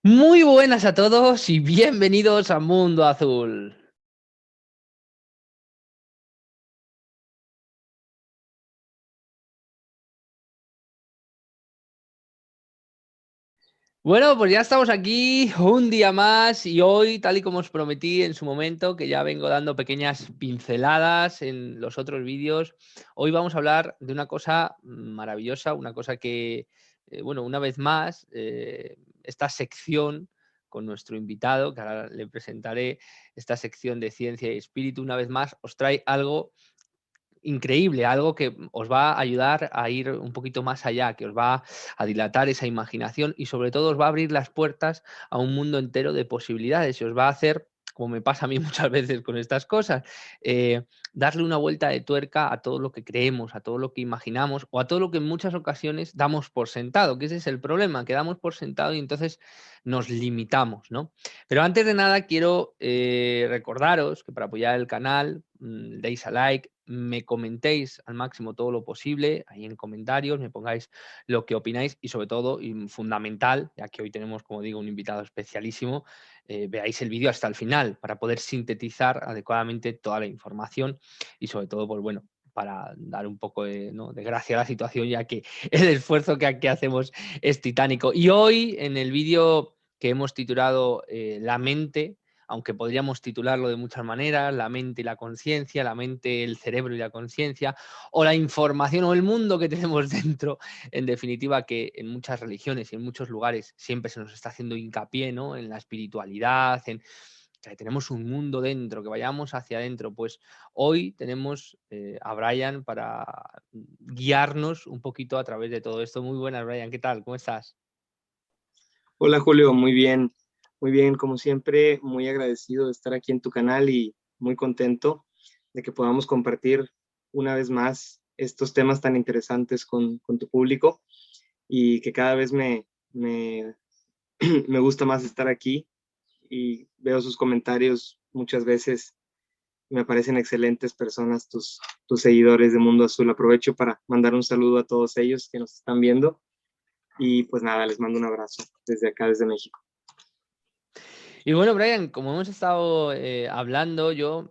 Muy buenas a todos y bienvenidos a Mundo Azul. Bueno, pues ya estamos aquí un día más y hoy, tal y como os prometí en su momento, que ya vengo dando pequeñas pinceladas en los otros vídeos, hoy vamos a hablar de una cosa maravillosa, una cosa que, bueno, una vez más, esta sección con nuestro invitado, que ahora le presentaré, esta sección de ciencia y espíritu, una vez más, os trae algo increíble, algo que os va a ayudar a ir un poquito más allá, que os va a dilatar esa imaginación y sobre todo os va a abrir las puertas a un mundo entero de posibilidades y os va a hacer, como me pasa a mí muchas veces con estas cosas, darle una vuelta de tuerca a todo lo que creemos, a todo lo que imaginamos o a todo lo que en muchas ocasiones damos por sentado, que ese es el problema, que damos por sentado y entonces nos limitamos, ¿no? Pero antes de nada quiero recordaros que para apoyar el canal deis a like, me comentéis al máximo todo lo posible, ahí en comentarios, me pongáis lo que opináis y sobre todo, y fundamental, ya que hoy tenemos, como digo, un invitado especialísimo, veáis el vídeo hasta el final para poder sintetizar adecuadamente toda la información y sobre todo, pues bueno, para dar un poco de, ¿no?, de gracia a la situación, ya que el esfuerzo que aquí hacemos es titánico. Y hoy, en el vídeo que hemos titulado La mente, aunque podríamos titularlo de muchas maneras, la mente y la conciencia, la mente, el cerebro y la conciencia, o la información o el mundo que tenemos dentro, en definitiva, que en muchas religiones y en muchos lugares siempre se nos está haciendo hincapié, ¿no?, en la espiritualidad, en que tenemos un mundo dentro, que vayamos hacia adentro. Pues hoy tenemos a Brian para guiarnos un poquito a través de todo esto. Muy buenas, Brian, ¿qué tal? ¿Cómo estás? Hola Julio, muy bien, como siempre, muy agradecido de estar aquí en tu canal y muy contento de que podamos compartir una vez más estos temas tan interesantes con tu público y que cada vez me gusta más estar aquí y veo sus comentarios muchas veces. Me parecen excelentes personas tus seguidores de Mundo Azul. Aprovecho para mandar un saludo a todos ellos que nos están viendo y pues nada, les mando un abrazo desde acá, desde México. Y bueno, Brian, como hemos estado hablando, yo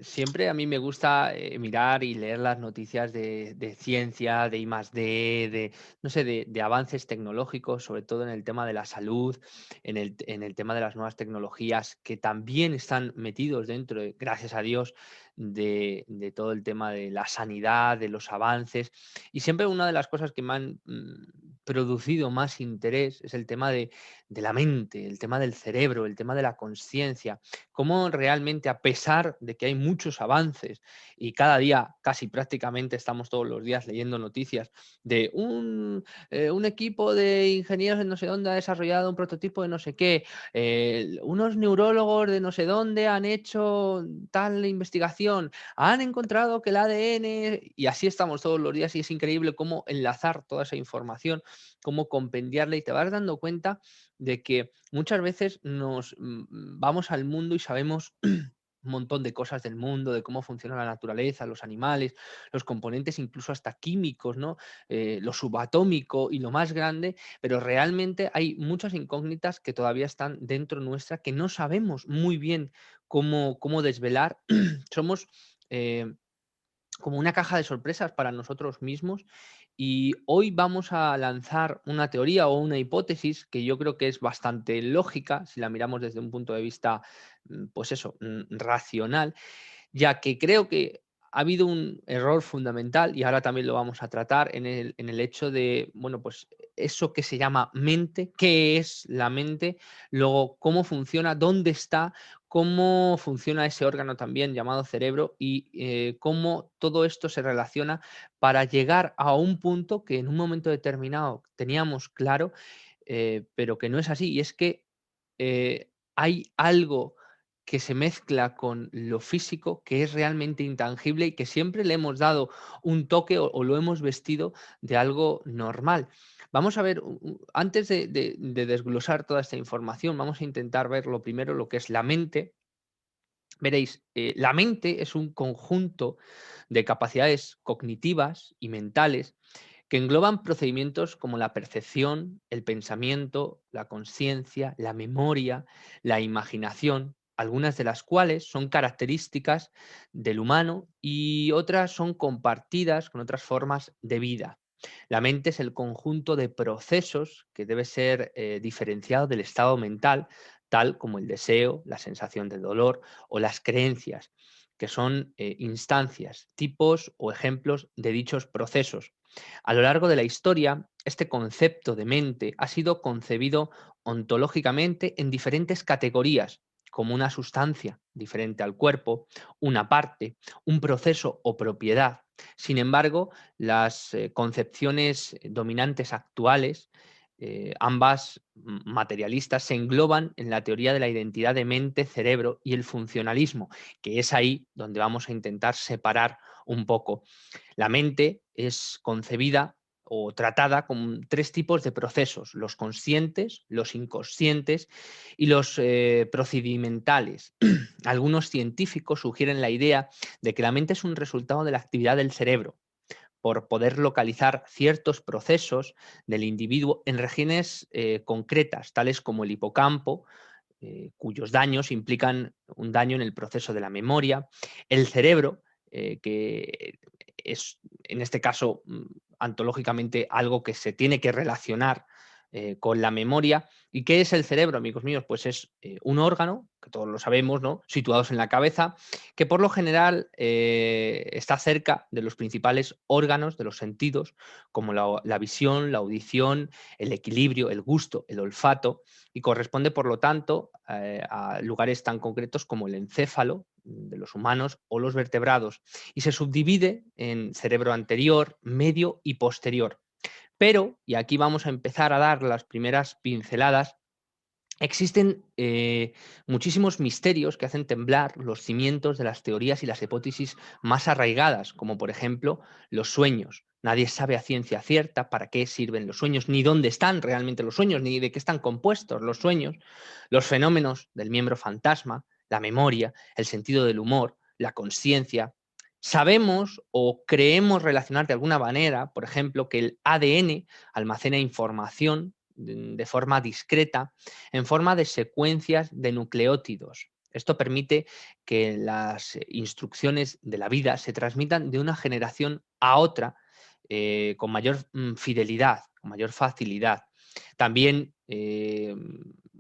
siempre a mí me gusta mirar y leer las noticias de ciencia, de I+D, de, no sé, de avances tecnológicos, sobre todo en el tema de la salud, en el tema de las nuevas tecnologías, que también están metidos dentro, gracias a Dios, de todo el tema de la sanidad, de los avances. Y siempre una de las cosas que me han producido más interés es el tema de la mente, el tema del cerebro, el tema de la conciencia, cómo realmente a pesar de que hay muchos avances y cada día, casi prácticamente estamos todos los días leyendo noticias de un equipo de ingenieros de no sé dónde ha desarrollado un prototipo de no sé qué, unos neurólogos de no sé dónde han hecho tal investigación, han encontrado que el ADN, y así estamos todos los días y es increíble cómo enlazar toda esa información, cómo compendiarla y te vas dando cuenta de que muchas veces nos vamos al mundo y sabemos un montón de cosas del mundo, de cómo funciona la naturaleza, los animales, los componentes incluso hasta químicos, ¿no? Lo subatómico y lo más grande, pero realmente hay muchas incógnitas que todavía están dentro nuestra que no sabemos muy bien cómo desvelar. Somos como una caja de sorpresas para nosotros mismos y hoy vamos a lanzar una teoría o una hipótesis que yo creo que es bastante lógica si la miramos desde un punto de vista, pues eso, racional, ya que creo que ha habido un error fundamental y ahora también lo vamos a tratar en el hecho de, bueno, pues eso que se llama mente, qué es la mente, luego cómo funciona, dónde está, cómo funciona ese órgano también llamado cerebro y cómo todo esto se relaciona para llegar a un punto que en un momento determinado teníamos claro, pero que no es así. Y es que hay algo que se mezcla con lo físico, que es realmente intangible y que siempre le hemos dado un toque o lo hemos vestido de algo normal. Vamos a ver, antes de desglosar toda esta información, vamos a intentar ver lo primero, lo que es la mente. Veréis, la mente es un conjunto de capacidades cognitivas y mentales que engloban procedimientos como la percepción, el pensamiento, la conciencia, la memoria, la imaginación, algunas de las cuales son características del humano y otras son compartidas con otras formas de vida. La mente es el conjunto de procesos que debe ser diferenciado del estado mental, tal como el deseo, la sensación de dolor o las creencias, que son instancias, tipos o ejemplos de dichos procesos. A lo largo de la historia, este concepto de mente ha sido concebido ontológicamente en diferentes categorías, como una sustancia diferente al cuerpo, una parte, un proceso o propiedad. Sin embargo, las concepciones dominantes actuales, ambas materialistas, se engloban en la teoría de la identidad de mente-cerebro y el funcionalismo, que es ahí donde vamos a intentar separar un poco. La mente es concebida o tratada con tres tipos de procesos: los conscientes, los inconscientes y los procedimentales. Algunos científicos sugieren la idea de que la mente es un resultado de la actividad del cerebro, por poder localizar ciertos procesos del individuo en regiones concretas, tales como el hipocampo, cuyos daños implican un daño en el proceso de la memoria, el cerebro, que es en este caso antológicamente algo que se tiene que relacionar con la memoria. ¿Y qué es el cerebro, amigos míos? Pues es un órgano, que todos lo sabemos, ¿no?, situados en la cabeza, que por lo general está cerca de los principales órganos de los sentidos, como la visión, la audición, el equilibrio, el gusto, el olfato, y corresponde, por lo tanto, a lugares tan concretos como el encéfalo de los humanos o los vertebrados, y se subdivide en cerebro anterior, medio y posterior. Pero, y aquí vamos a empezar a dar las primeras pinceladas, existen muchísimos misterios que hacen temblar los cimientos de las teorías y las hipótesis más arraigadas, como por ejemplo los sueños. Nadie sabe a ciencia cierta para qué sirven los sueños, ni dónde están realmente los sueños, ni de qué están compuestos los sueños. Los fenómenos del miembro fantasma, la memoria, el sentido del humor, la conciencia. Sabemos o creemos relacionar de alguna manera, por ejemplo, que el ADN almacena información de forma discreta en forma de secuencias de nucleótidos. Esto permite que las instrucciones de la vida se transmitan de una generación a otra con mayor fidelidad, con mayor facilidad. También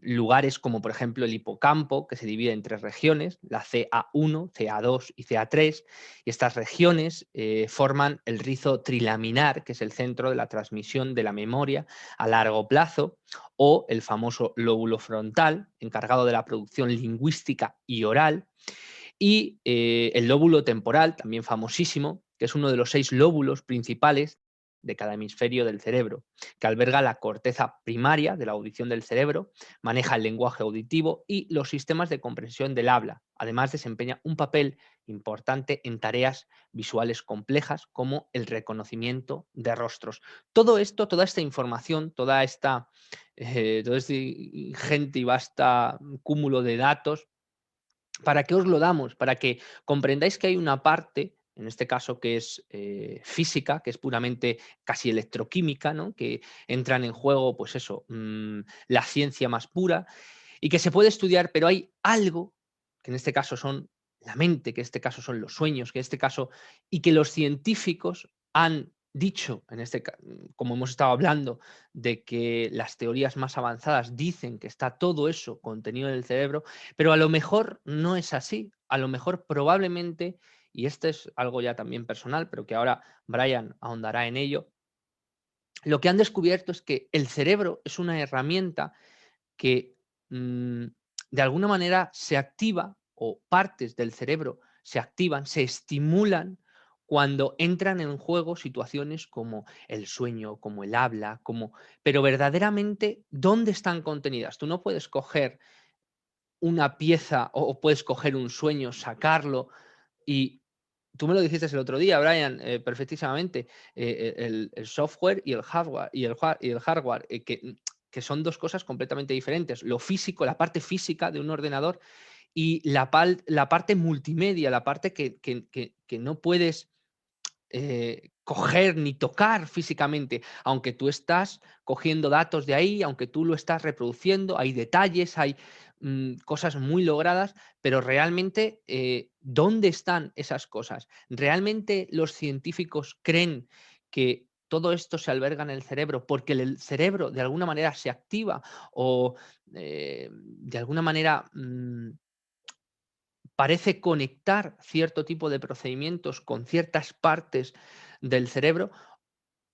lugares como por ejemplo el hipocampo, que se divide en tres regiones, la CA1, CA2 y CA3, y estas regiones forman el rizo trilaminar, que es el centro de la transmisión de la memoria a largo plazo, o el famoso lóbulo frontal, encargado de la producción lingüística y oral, y el lóbulo temporal, también famosísimo, que es uno de los 6 lóbulos principales de cada hemisferio del cerebro, que alberga la corteza primaria de la audición del cerebro, maneja el lenguaje auditivo y los sistemas de comprensión del habla. Además, desempeña un papel importante en tareas visuales complejas como el reconocimiento de rostros. Todo esto, toda esta información, todo este ingente y vasta cúmulo de datos, ¿para qué os lo damos? Para que comprendáis que hay una parte, en este caso que es física, que es puramente casi electroquímica, ¿no?, que entran en juego, pues eso, la ciencia más pura, y que se puede estudiar, pero hay algo, que en este caso son la mente, que en este caso son los sueños, que en este caso, y que los científicos han dicho, como hemos estado hablando, de que las teorías más avanzadas dicen que está todo eso contenido en el cerebro, pero a lo mejor no es así. A lo mejor probablemente, y esto es algo ya también personal, pero que ahora Brian ahondará en ello, lo que han descubierto es que el cerebro es una herramienta que mm, de alguna manera se activa, o partes del cerebro se activan, se estimulan cuando entran en juego situaciones como el sueño, como el habla, pero verdaderamente, ¿dónde están contenidas? Tú no puedes coger una pieza o puedes coger un sueño, sacarlo y tú me lo dijiste el otro día, Brian, perfectísimamente, el software y el hardware, y el hardware, que son dos cosas completamente diferentes. Lo físico, la parte física de un ordenador, y la parte multimedia, la parte que no puedes coger ni tocar físicamente, aunque tú estás cogiendo datos de ahí, aunque tú lo estás reproduciendo, hay detalles, hay cosas muy logradas, pero realmente, ¿dónde están esas cosas? ¿Realmente los científicos creen que todo esto se alberga en el cerebro porque el cerebro de alguna manera se activa o de alguna manera parece conectar cierto tipo de procedimientos con ciertas partes del cerebro,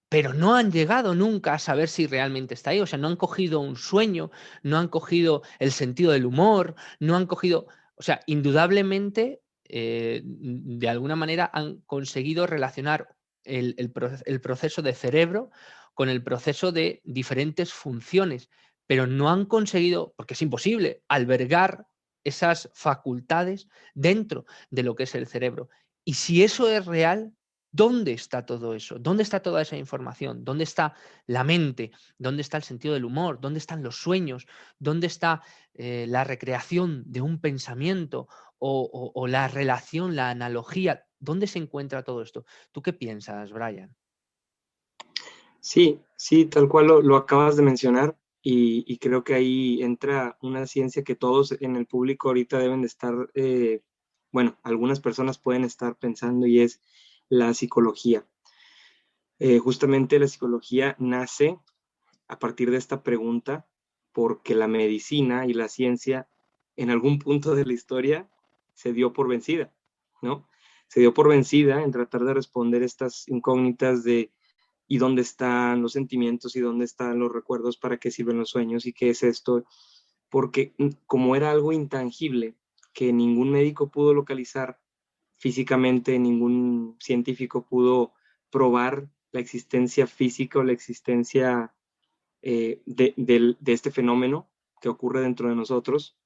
pero no han llegado nunca a saber si realmente está ahí? O sea, no han cogido un sueño, no han cogido el sentido del humor, no han cogido, o sea, indudablemente, de alguna manera han conseguido relacionar el proceso de cerebro con el proceso de diferentes funciones, pero no han conseguido, porque es imposible, albergar esas facultades dentro de lo que es el cerebro. Y si eso es real, ¿dónde está todo eso? ¿Dónde está toda esa información? ¿Dónde está la mente? ¿Dónde está el sentido del humor? ¿Dónde están los sueños? ¿Dónde está la recreación de un pensamiento o la relación, la analogía? ¿Dónde se encuentra todo esto? ¿Tú qué piensas, Brian? Sí, sí, tal cual lo acabas de mencionar y creo que ahí entra una ciencia que todos en el público ahorita deben de estar, bueno, algunas personas pueden estar pensando y es la psicología. Justamente la psicología nace a partir de esta pregunta porque la medicina y la ciencia en algún punto de la historia se dio por vencida, ¿no? Se dio por vencida en tratar de responder estas incógnitas de y dónde están los sentimientos y dónde están los recuerdos, para qué sirven los sueños y qué es esto, porque como era algo intangible que ningún médico pudo localizar físicamente, ningún científico pudo probar la existencia física o la existencia de este fenómeno que ocurre dentro de nosotros,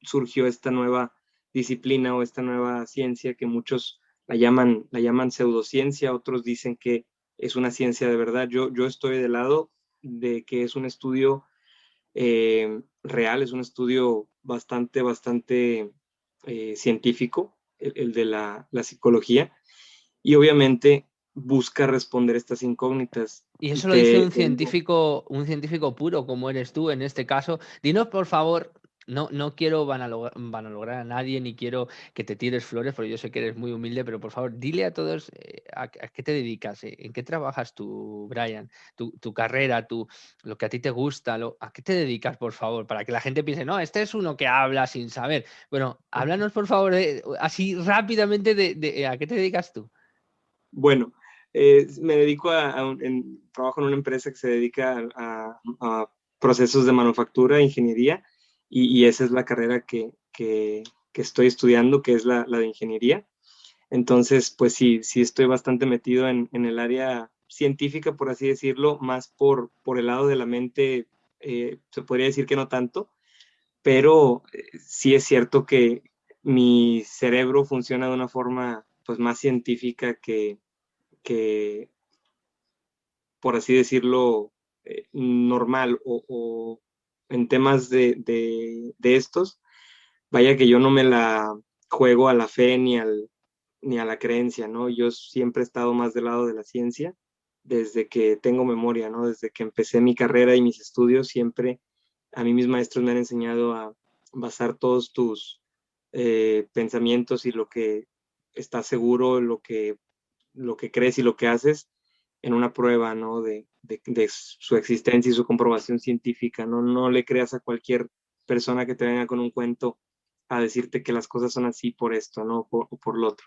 surgió esta nueva disciplina o esta nueva ciencia que muchos la llaman pseudociencia, otros dicen que es una ciencia de verdad. Yo estoy del lado de que es un estudio real, es un estudio bastante científico, el de la psicología, y obviamente busca responder estas incógnitas. Y Y eso lo dice te, un científico puro como eres tú en este caso. Dinos, por favor, no quiero vanalograr a nadie ni quiero que te tires flores, porque yo sé que eres muy humilde, pero por favor, dile a todos a qué te dedicas, en qué trabajas tú, Brian, tu carrera, lo que a ti te gusta, a qué te dedicas, por favor, para que la gente piense, no, este es uno que habla sin saber. Bueno, háblanos, por favor, así rápidamente de a qué te dedicas tú. Bueno, me dedico trabajo en una empresa que se dedica a procesos de manufactura, ingeniería, y esa es la carrera que estoy estudiando, que es la de ingeniería. Entonces, pues sí, sí estoy bastante metido en el área científica, por así decirlo, más por el lado de la mente, se podría decir que no tanto, pero sí es cierto que mi cerebro funciona de una forma pues más científica que, por así decirlo, normal o en temas de estos, vaya que yo no me la juego a la fe ni a la creencia, ¿no? Yo siempre he estado más del lado de la ciencia desde que tengo memoria, ¿no? Desde que empecé mi carrera y mis estudios, siempre a mí mis maestros me han enseñado a basar todos tus pensamientos y lo que estás seguro, lo que crees y lo que haces en una prueba, ¿no? De su existencia y su comprobación científica, ¿no? No le creas a cualquier persona que te venga con un cuento a decirte que las cosas son así por esto, ¿no? O por lo otro.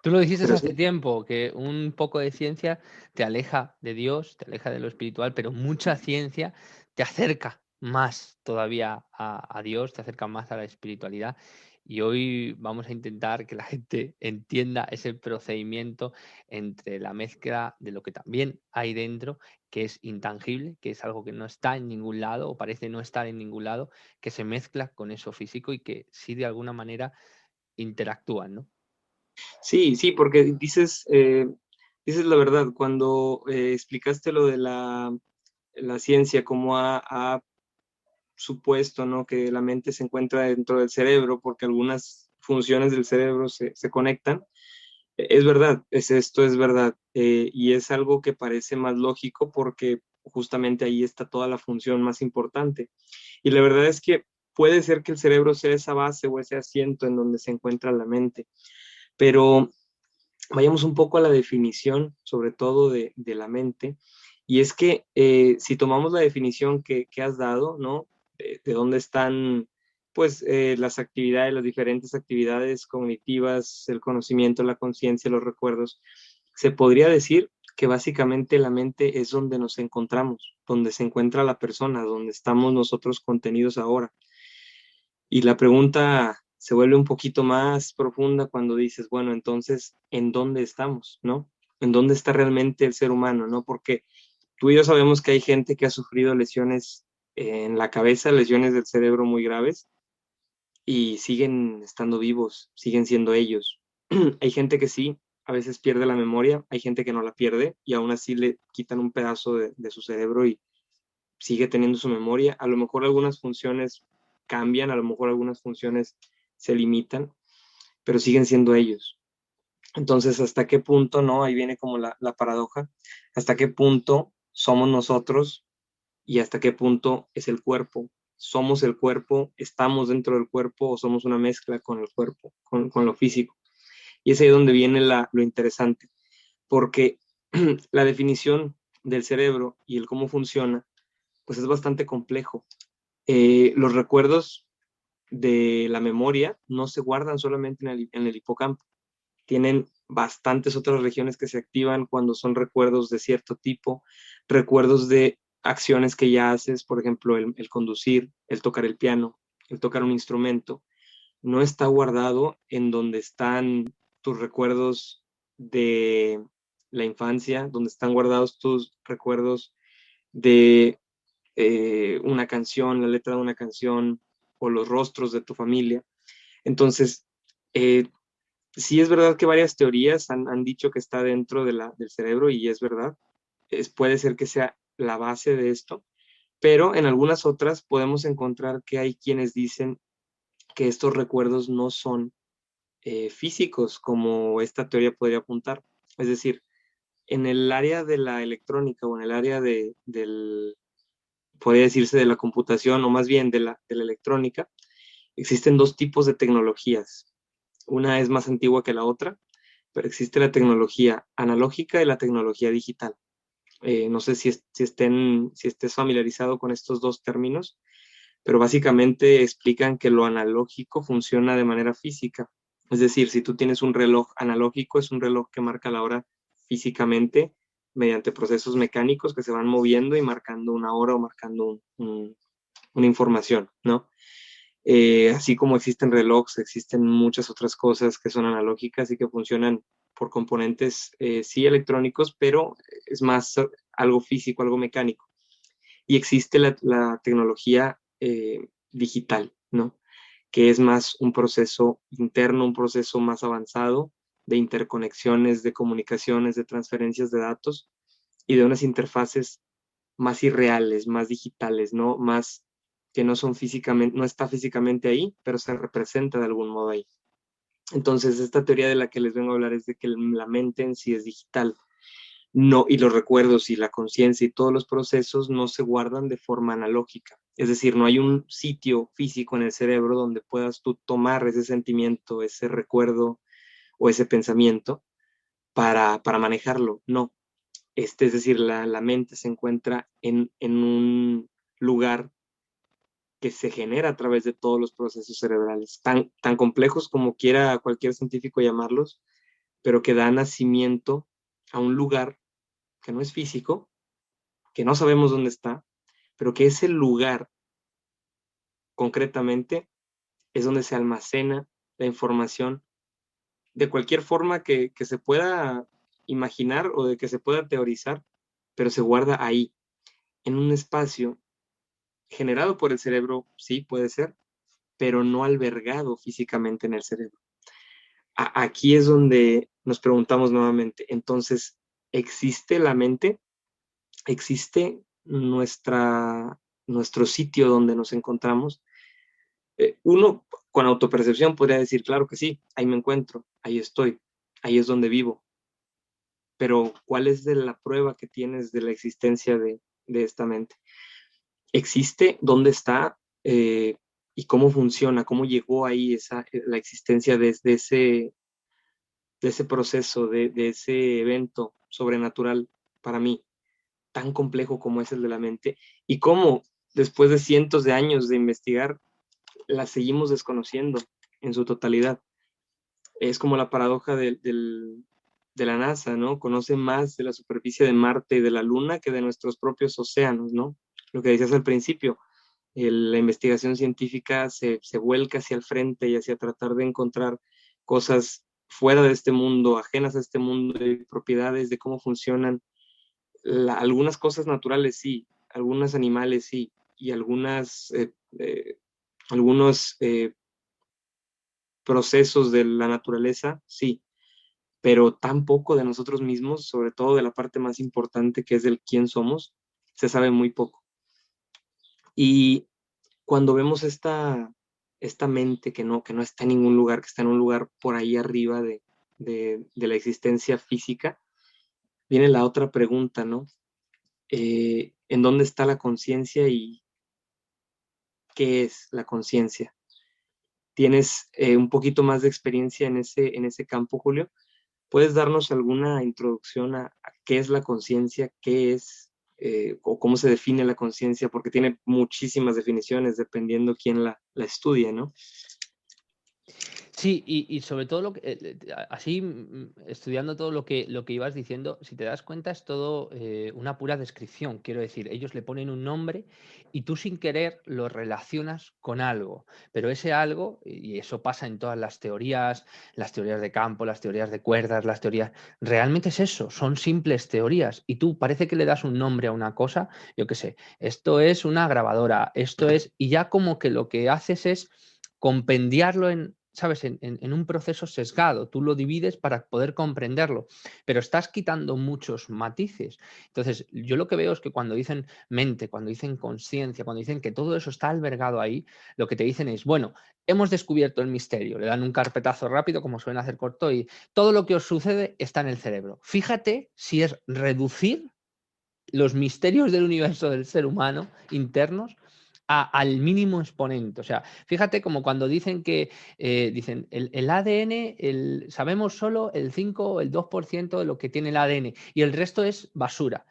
Tú lo dijiste Pero hace sí, tiempo, que un poco de ciencia te aleja de Dios, te aleja de lo espiritual, pero mucha ciencia te acerca más todavía a Dios, te acerca más a la espiritualidad. Y hoy vamos a intentar que la gente entienda ese procedimiento entre la mezcla de lo que también hay dentro, que es intangible, que es algo que no está en ningún lado o parece no estar en ningún lado, que se mezcla con eso físico y que sí de alguna manera interactúan, ¿no? sí, sí, porque dices la verdad, cuando explicaste lo de la ciencia, cómo ha supuesto, ¿no? Que la mente se encuentra dentro del cerebro porque algunas funciones del cerebro se conectan. Es verdad, esto es verdad, y es algo que parece más lógico porque justamente ahí está toda la función más importante. Y la verdad es que puede ser que el cerebro sea esa base o ese asiento en donde se encuentra la mente, pero vayamos un poco a la definición, sobre todo de la mente, y es que si tomamos la definición que has dado, ¿no? De dónde están, pues, las actividades, las diferentes actividades cognitivas, el conocimiento, la conciencia, los recuerdos, se podría decir que básicamente la mente es donde nos encontramos, donde se encuentra la persona, donde estamos nosotros contenidos ahora. Y la pregunta se vuelve un poquito más profunda cuando dices, bueno, entonces, ¿en dónde estamos, no? ¿En dónde está realmente el ser humano, no? Porque tú y yo sabemos que hay gente que ha sufrido lesiones en la cabeza, lesiones del cerebro muy graves, y siguen estando vivos, siguen siendo ellos. Hay gente que sí, a veces pierde la memoria, hay gente que no la pierde y aún así le quitan un pedazo de su cerebro y sigue teniendo su memoria. A lo mejor algunas funciones cambian, a lo mejor algunas funciones se limitan, pero siguen siendo ellos. Entonces, ¿hasta qué punto, no? Ahí viene como la paradoja, ¿hasta qué punto somos nosotros y hasta qué punto es el cuerpo? ¿Somos el cuerpo, estamos dentro del cuerpo o somos una mezcla con el cuerpo, con lo físico? Y es ahí donde viene lo interesante, porque la definición del cerebro y el cómo funciona, pues es bastante complejo. Los recuerdos de la memoria no se guardan solamente en el hipocampo, tienen bastantes otras regiones que se activan cuando son recuerdos de cierto tipo, recuerdos de acciones que ya haces, por ejemplo, el conducir, el tocar el piano, el tocar un instrumento, no está guardado en donde están tus recuerdos de la infancia, donde están guardados tus recuerdos de una canción, la letra de una canción o los rostros de tu familia. Entonces, eh, sí es verdad que varias teorías han dicho que está dentro del cerebro y es verdad. Puede ser que sea la base de esto, pero en algunas otras podemos encontrar que hay quienes dicen que estos recuerdos no son físicos, como esta teoría podría apuntar. Es decir, en el área de la electrónica o en el área podría decirse de la computación o más bien de la electrónica, existen dos tipos de tecnologías. Una es más antigua que la otra, pero existe la tecnología analógica y la tecnología digital. No sé si estés familiarizado con estos dos términos, pero básicamente explican que lo analógico funciona de manera física. Es decir, si tú tienes un reloj analógico, es un reloj que marca la hora físicamente mediante procesos mecánicos que se van moviendo y marcando una hora o marcando una información, ¿no? Así como existen relojes, existen muchas otras cosas que son analógicas y que funcionan por componentes, sí electrónicos, pero es más algo físico, algo mecánico. Y existe la tecnología digital, ¿no? Que es más un proceso interno, un proceso más avanzado de interconexiones, de comunicaciones, de transferencias de datos y de unas interfaces más irreales, más digitales, ¿no? Más que no son físicamente, no está físicamente ahí, pero se representa de algún modo ahí. Entonces, esta teoría de la que les vengo a hablar es de que la mente en sí es digital. No, y los recuerdos y la conciencia y todos los procesos no se guardan de forma analógica. Es decir, no hay un sitio físico en el cerebro donde puedas tú tomar ese sentimiento, ese recuerdo o ese pensamiento para manejarlo. No, es decir, la mente se encuentra en un lugar que se genera a través de todos los procesos cerebrales, tan complejos como quiera cualquier científico llamarlos, pero que da nacimiento a un lugar que no es físico, que no sabemos dónde está, pero que ese lugar concretamente es donde se almacena la información de cualquier forma que se pueda imaginar o de que se pueda teorizar, pero se guarda ahí, en un espacio generado por el cerebro, sí, puede ser, pero no albergado físicamente en el cerebro. Aquí es donde nos preguntamos nuevamente, entonces, ¿existe la mente? ¿Existe nuestro sitio donde nos encontramos? Uno con autopercepción podría decir, claro que sí, ahí me encuentro, ahí estoy. ahí es donde vivo. Pero ¿cuál es la prueba que tienes de la existencia de esta mente? ¿Existe? ¿Dónde está? ¿Y cómo funciona? ¿Cómo llegó ahí la existencia de ese proceso, de ese evento sobrenatural para mí, tan complejo como es el de la mente? ¿Y cómo, después de cientos de años de investigar, la seguimos desconociendo en su totalidad? Es como la paradoja de la NASA, ¿no? Conoce más de la superficie de Marte y de la Luna que de nuestros propios océanos, ¿no? Lo que decías al principio, la investigación científica se vuelca hacia el frente y hacia tratar de encontrar cosas fuera de este mundo, ajenas a este mundo, y propiedades de cómo funcionan. Algunas cosas naturales sí, algunos animales sí, y algunos procesos de la naturaleza sí, pero tan poco de nosotros mismos, sobre todo de la parte más importante que es del quién somos, se sabe muy poco. Y cuando vemos esta mente que no está en ningún lugar, que está en un lugar por ahí arriba de la existencia física, viene la otra pregunta, ¿no? ¿En dónde está la conciencia y qué es la conciencia? ¿Tienes un poquito más de experiencia en ese campo, Julio? ¿Puedes darnos alguna introducción a qué es la conciencia, qué es o cómo se define la conciencia? Porque tiene muchísimas definiciones dependiendo quién la estudie, ¿no? Sí, y sobre todo así estudiando todo lo que ibas diciendo, si te das cuenta es todo una pura descripción. Quiero decir, ellos le ponen un nombre y tú sin querer lo relacionas con algo, pero ese algo, y eso pasa en todas las teorías de campo, las teorías de cuerdas, las teorías, realmente es eso, son simples teorías y tú parece que le das un nombre a una cosa, yo qué sé, esto es una grabadora, esto es, y ya como que lo que haces es compendiarlo en, ¿sabes? En un proceso sesgado. Tú lo divides para poder comprenderlo, pero estás quitando muchos matices. Entonces, yo lo que veo es que cuando dicen mente, cuando dicen conciencia, cuando dicen que todo eso está albergado ahí, lo que te dicen es, bueno, hemos descubierto el misterio, le dan un carpetazo rápido, como suelen hacer corto, y todo lo que os sucede está en el cerebro. Fíjate si es reducir los misterios del universo del ser humano internos al mínimo exponente. O sea, fíjate como cuando dicen que dicen el ADN, sabemos solo el 5 o el 2% de lo que tiene el ADN y el resto es basura.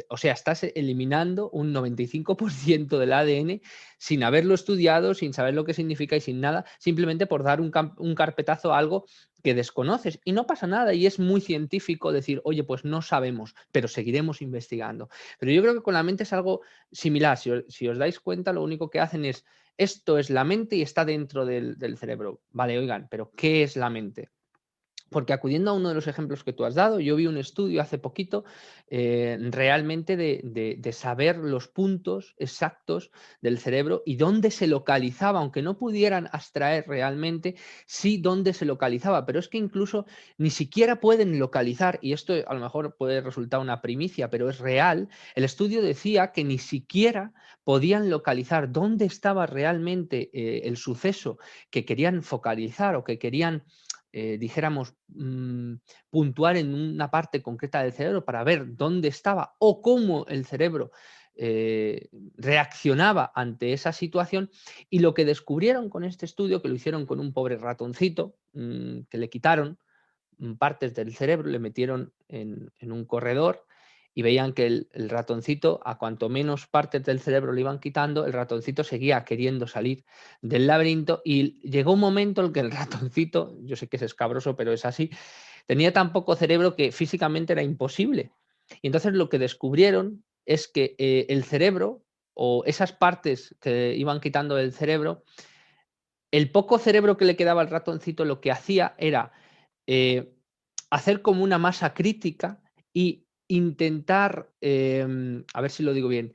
O sea, estás eliminando un 95% del ADN sin haberlo estudiado, sin saber lo que significa y sin nada, simplemente por dar un carpetazo a algo que desconoces. Y no pasa nada, y es muy científico decir, oye, pues no sabemos, pero seguiremos investigando. Pero yo creo que con la mente es algo similar. Si os dais cuenta, lo único que hacen es, esto es la mente y está dentro del cerebro. Vale, oigan, pero ¿qué es la mente? Porque acudiendo a uno de los ejemplos que tú has dado, yo vi un estudio hace poquito realmente de saber los puntos exactos del cerebro y dónde se localizaba, aunque no pudieran abstraer realmente, sí dónde se localizaba. Pero es que incluso ni siquiera pueden localizar, y esto a lo mejor puede resultar una primicia, pero es real, el estudio decía que ni siquiera podían localizar dónde estaba realmente el suceso que querían focalizar o que querían dijéramos, puntuar en una parte concreta del cerebro para ver dónde estaba o cómo el cerebro reaccionaba ante esa situación. Y lo que descubrieron con este estudio, que lo hicieron con un pobre ratoncito, que le quitaron partes del cerebro, le metieron en un corredor y veían que el ratoncito, a cuanto menos partes del cerebro le iban quitando, el ratoncito seguía queriendo salir del laberinto y llegó un momento en el que el ratoncito, yo sé que es escabroso, pero es así, tenía tan poco cerebro que físicamente era imposible. Y entonces lo que descubrieron es que el cerebro o esas partes que iban quitando del cerebro, el poco cerebro que le quedaba al ratoncito lo que hacía era eh, hacer como una masa crítica y intentar, a ver si lo digo bien,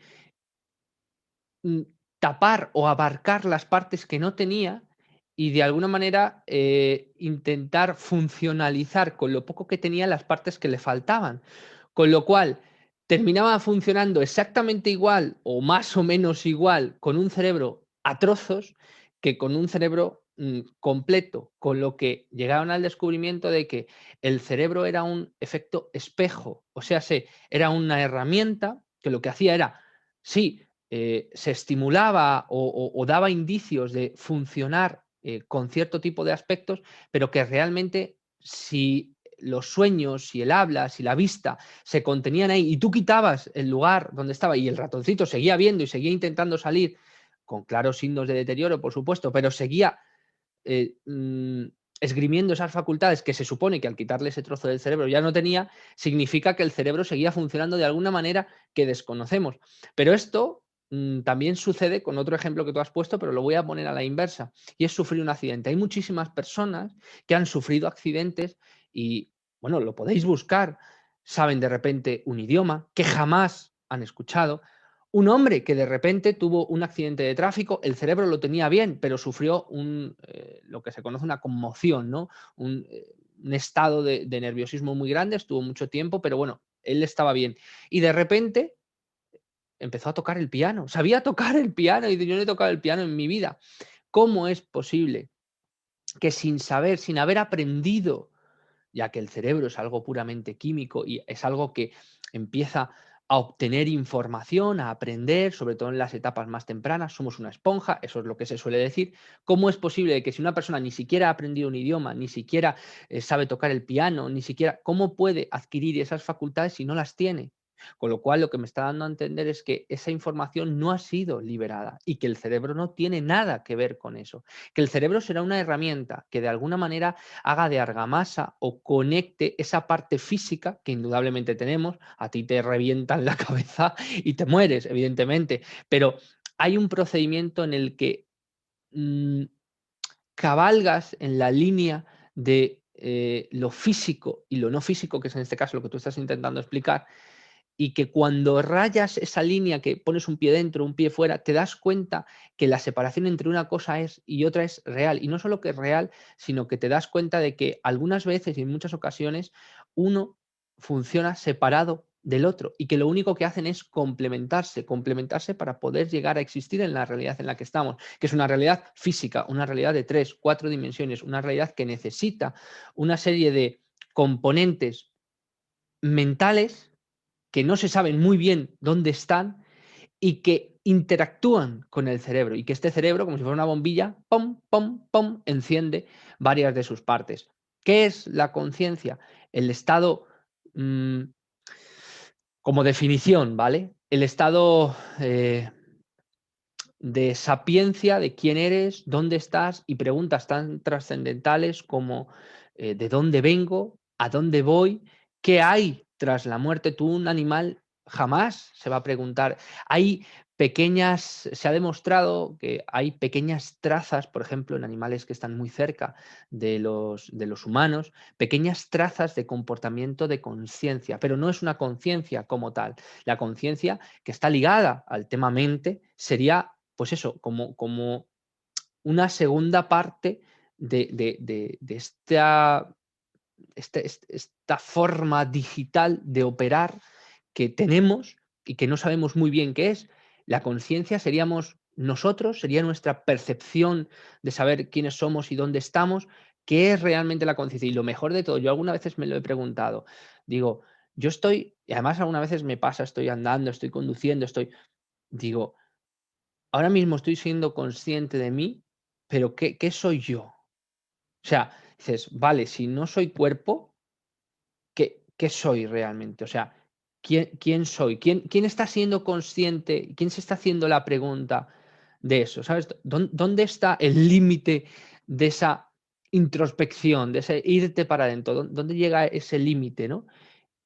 mm, tapar o abarcar las partes que no tenía y de alguna manera intentar funcionalizar con lo poco que tenía las partes que le faltaban. Con lo cual, terminaba funcionando exactamente igual o más o menos igual con un cerebro a trozos que con un cerebro completo, con lo que llegaron al descubrimiento de que el cerebro era un efecto espejo, o sea, era una herramienta que lo que hacía era, sí, se estimulaba o daba indicios de funcionar con cierto tipo de aspectos, pero que realmente si los sueños, si el habla, si la vista se contenían ahí y tú quitabas el lugar donde estaba y el ratoncito seguía viendo y seguía intentando salir, con claros signos de deterioro, por supuesto, pero seguía eh, mm, esgrimiendo esas facultades que se supone que al quitarle ese trozo del cerebro ya no tenía, significa que el cerebro seguía funcionando de alguna manera que desconocemos. Pero esto también sucede con otro ejemplo que tú has puesto, pero lo voy a poner a la inversa, y es sufrir un accidente. Hay muchísimas personas que han sufrido accidentes y, bueno, lo podéis buscar, saben de repente un idioma que jamás han escuchado, un hombre que de repente tuvo un accidente de tráfico, el cerebro lo tenía bien, pero sufrió lo que se conoce una conmoción, ¿no? Un estado de nerviosismo muy grande, estuvo mucho tiempo, pero bueno, él estaba bien. Y de repente empezó a tocar el piano, sabía tocar el piano y yo no he tocado el piano en mi vida. ¿Cómo es posible que sin saber, sin haber aprendido, ya que el cerebro es algo puramente químico y es algo que empieza a obtener información, a aprender, sobre todo en las etapas más tempranas, somos una esponja, eso es lo que se suele decir. ¿Cómo es posible que si una persona ni siquiera ha aprendido un idioma, ni siquiera sabe tocar el piano, ni siquiera, cómo puede adquirir esas facultades si no las tiene? Con lo cual, lo que me está dando a entender es que esa información no ha sido liberada y que el cerebro no tiene nada que ver con eso. Que el cerebro será una herramienta que de alguna manera haga de argamasa o conecte esa parte física que indudablemente tenemos. A ti te revientan la cabeza y te mueres, evidentemente, pero hay un procedimiento en el que cabalgas en la línea de lo físico y lo no físico, que es en este caso lo que tú estás intentando explicar, y que cuando rayas esa línea, que pones un pie dentro, un pie fuera, te das cuenta que la separación entre una cosa es y otra es real. Y no solo que es real, sino que te das cuenta de que algunas veces y en muchas ocasiones uno funciona separado del otro y que lo único que hacen es complementarse para poder llegar a existir en la realidad en la que estamos, que es una realidad física, una realidad de 3, 4 dimensiones, una realidad que necesita una serie de componentes mentales que no se saben muy bien dónde están y que interactúan con el cerebro y que este cerebro, como si fuera una bombilla, pom, pom, pom, enciende varias de sus partes. ¿Qué es la conciencia? El estado, como definición, ¿vale? El estado de sapiencia de quién eres, dónde estás y preguntas tan trascendentales como de dónde vengo, a dónde voy, qué hay tras la muerte. Tú, un animal, jamás se va a preguntar. Hay pequeñas, se ha demostrado que hay pequeñas trazas, por ejemplo, en animales que están muy cerca de los humanos, pequeñas trazas de comportamiento de conciencia, pero no es una conciencia como tal. La conciencia que está ligada al tema mente sería pues eso, como una segunda parte de esta forma digital de operar que tenemos y que no sabemos muy bien qué es. La conciencia seríamos nosotros, sería nuestra percepción de saber quiénes somos y dónde estamos. ¿Qué es realmente la conciencia? Y lo mejor de todo, yo algunas veces me lo he preguntado, digo, yo estoy, y además algunas veces me pasa, estoy andando, estoy conduciendo, digo, ahora mismo estoy siendo consciente de mí, pero ¿qué soy yo? O sea, dices, vale, si no soy cuerpo, ¿qué soy realmente? O sea, ¿quién soy? ¿Quién está siendo consciente? ¿Quién se está haciendo la pregunta de eso? ¿Sabes? ¿Dónde está el límite de esa introspección, de ese irte para adentro? ¿Dónde llega ese límite, no?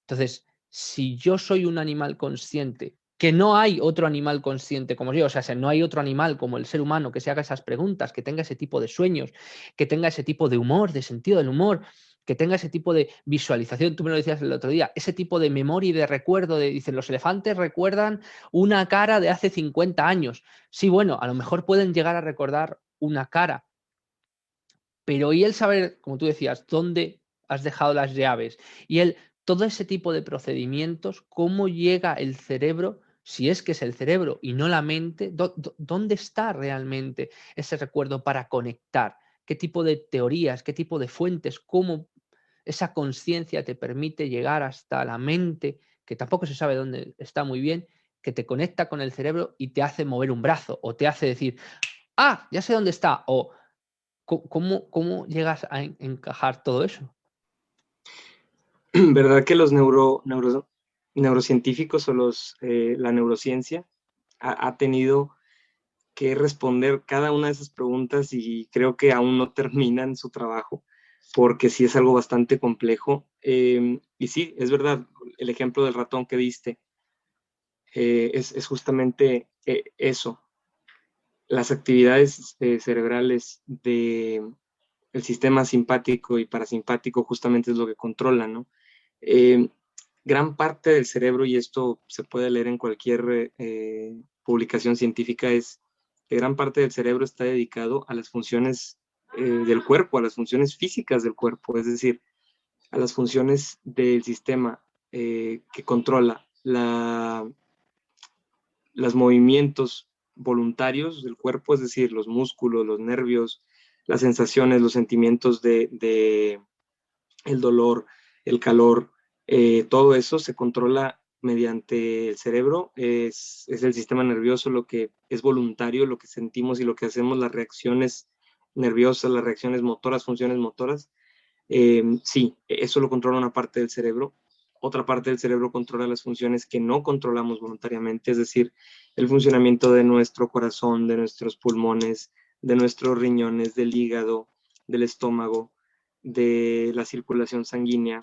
Entonces, si yo soy un animal consciente, que no hay otro animal consciente como yo, o sea, no hay otro animal como el ser humano que se haga esas preguntas, que tenga ese tipo de sueños, que tenga ese tipo de humor, de sentido del humor, que tenga ese tipo de visualización, tú me lo decías el otro día, ese tipo de memoria y de recuerdo, dicen, los elefantes recuerdan una cara de hace 50 años. Sí, bueno, a lo mejor pueden llegar a recordar una cara, pero y el saber, como tú decías, dónde has dejado las llaves y todo ese tipo de procedimientos, cómo llega el cerebro, si es que es el cerebro y no la mente, dónde está realmente ese recuerdo para conectar, qué tipo de teorías, qué tipo de fuentes, cómo esa conciencia te permite llegar hasta la mente, que tampoco se sabe dónde está muy bien, que te conecta con el cerebro y te hace mover un brazo o te hace decir, ah, ya sé dónde está, o cómo llegas a encajar todo eso. ¿Verdad que los neurocientíficos o la neurociencia ha tenido que responder cada una de esas preguntas y creo que aún no terminan su trabajo porque sí es algo bastante complejo? Y sí, es verdad, el ejemplo del ratón que diste es justamente eso. Las actividades cerebrales del sistema simpático y parasimpático justamente es lo que controlan, ¿no? Eh, Gran parte del cerebro, y esto se puede leer en cualquier publicación científica, es que gran parte del cerebro está dedicado a las funciones del cuerpo, a las funciones físicas del cuerpo, es decir, a las funciones del sistema que controla los movimientos voluntarios del cuerpo, es decir, los músculos, los nervios, las sensaciones, los sentimientos de el dolor, el calor, todo eso se controla mediante el cerebro, es el sistema nervioso lo que es voluntario, lo que sentimos y lo que hacemos, las reacciones nerviosas, las reacciones motoras, funciones motoras. Sí, eso lo controla una parte del cerebro. Otra parte del cerebro controla las funciones que no controlamos voluntariamente, es decir, el funcionamiento de nuestro corazón, de nuestros pulmones, de nuestros riñones, del hígado, del estómago, de la circulación sanguínea,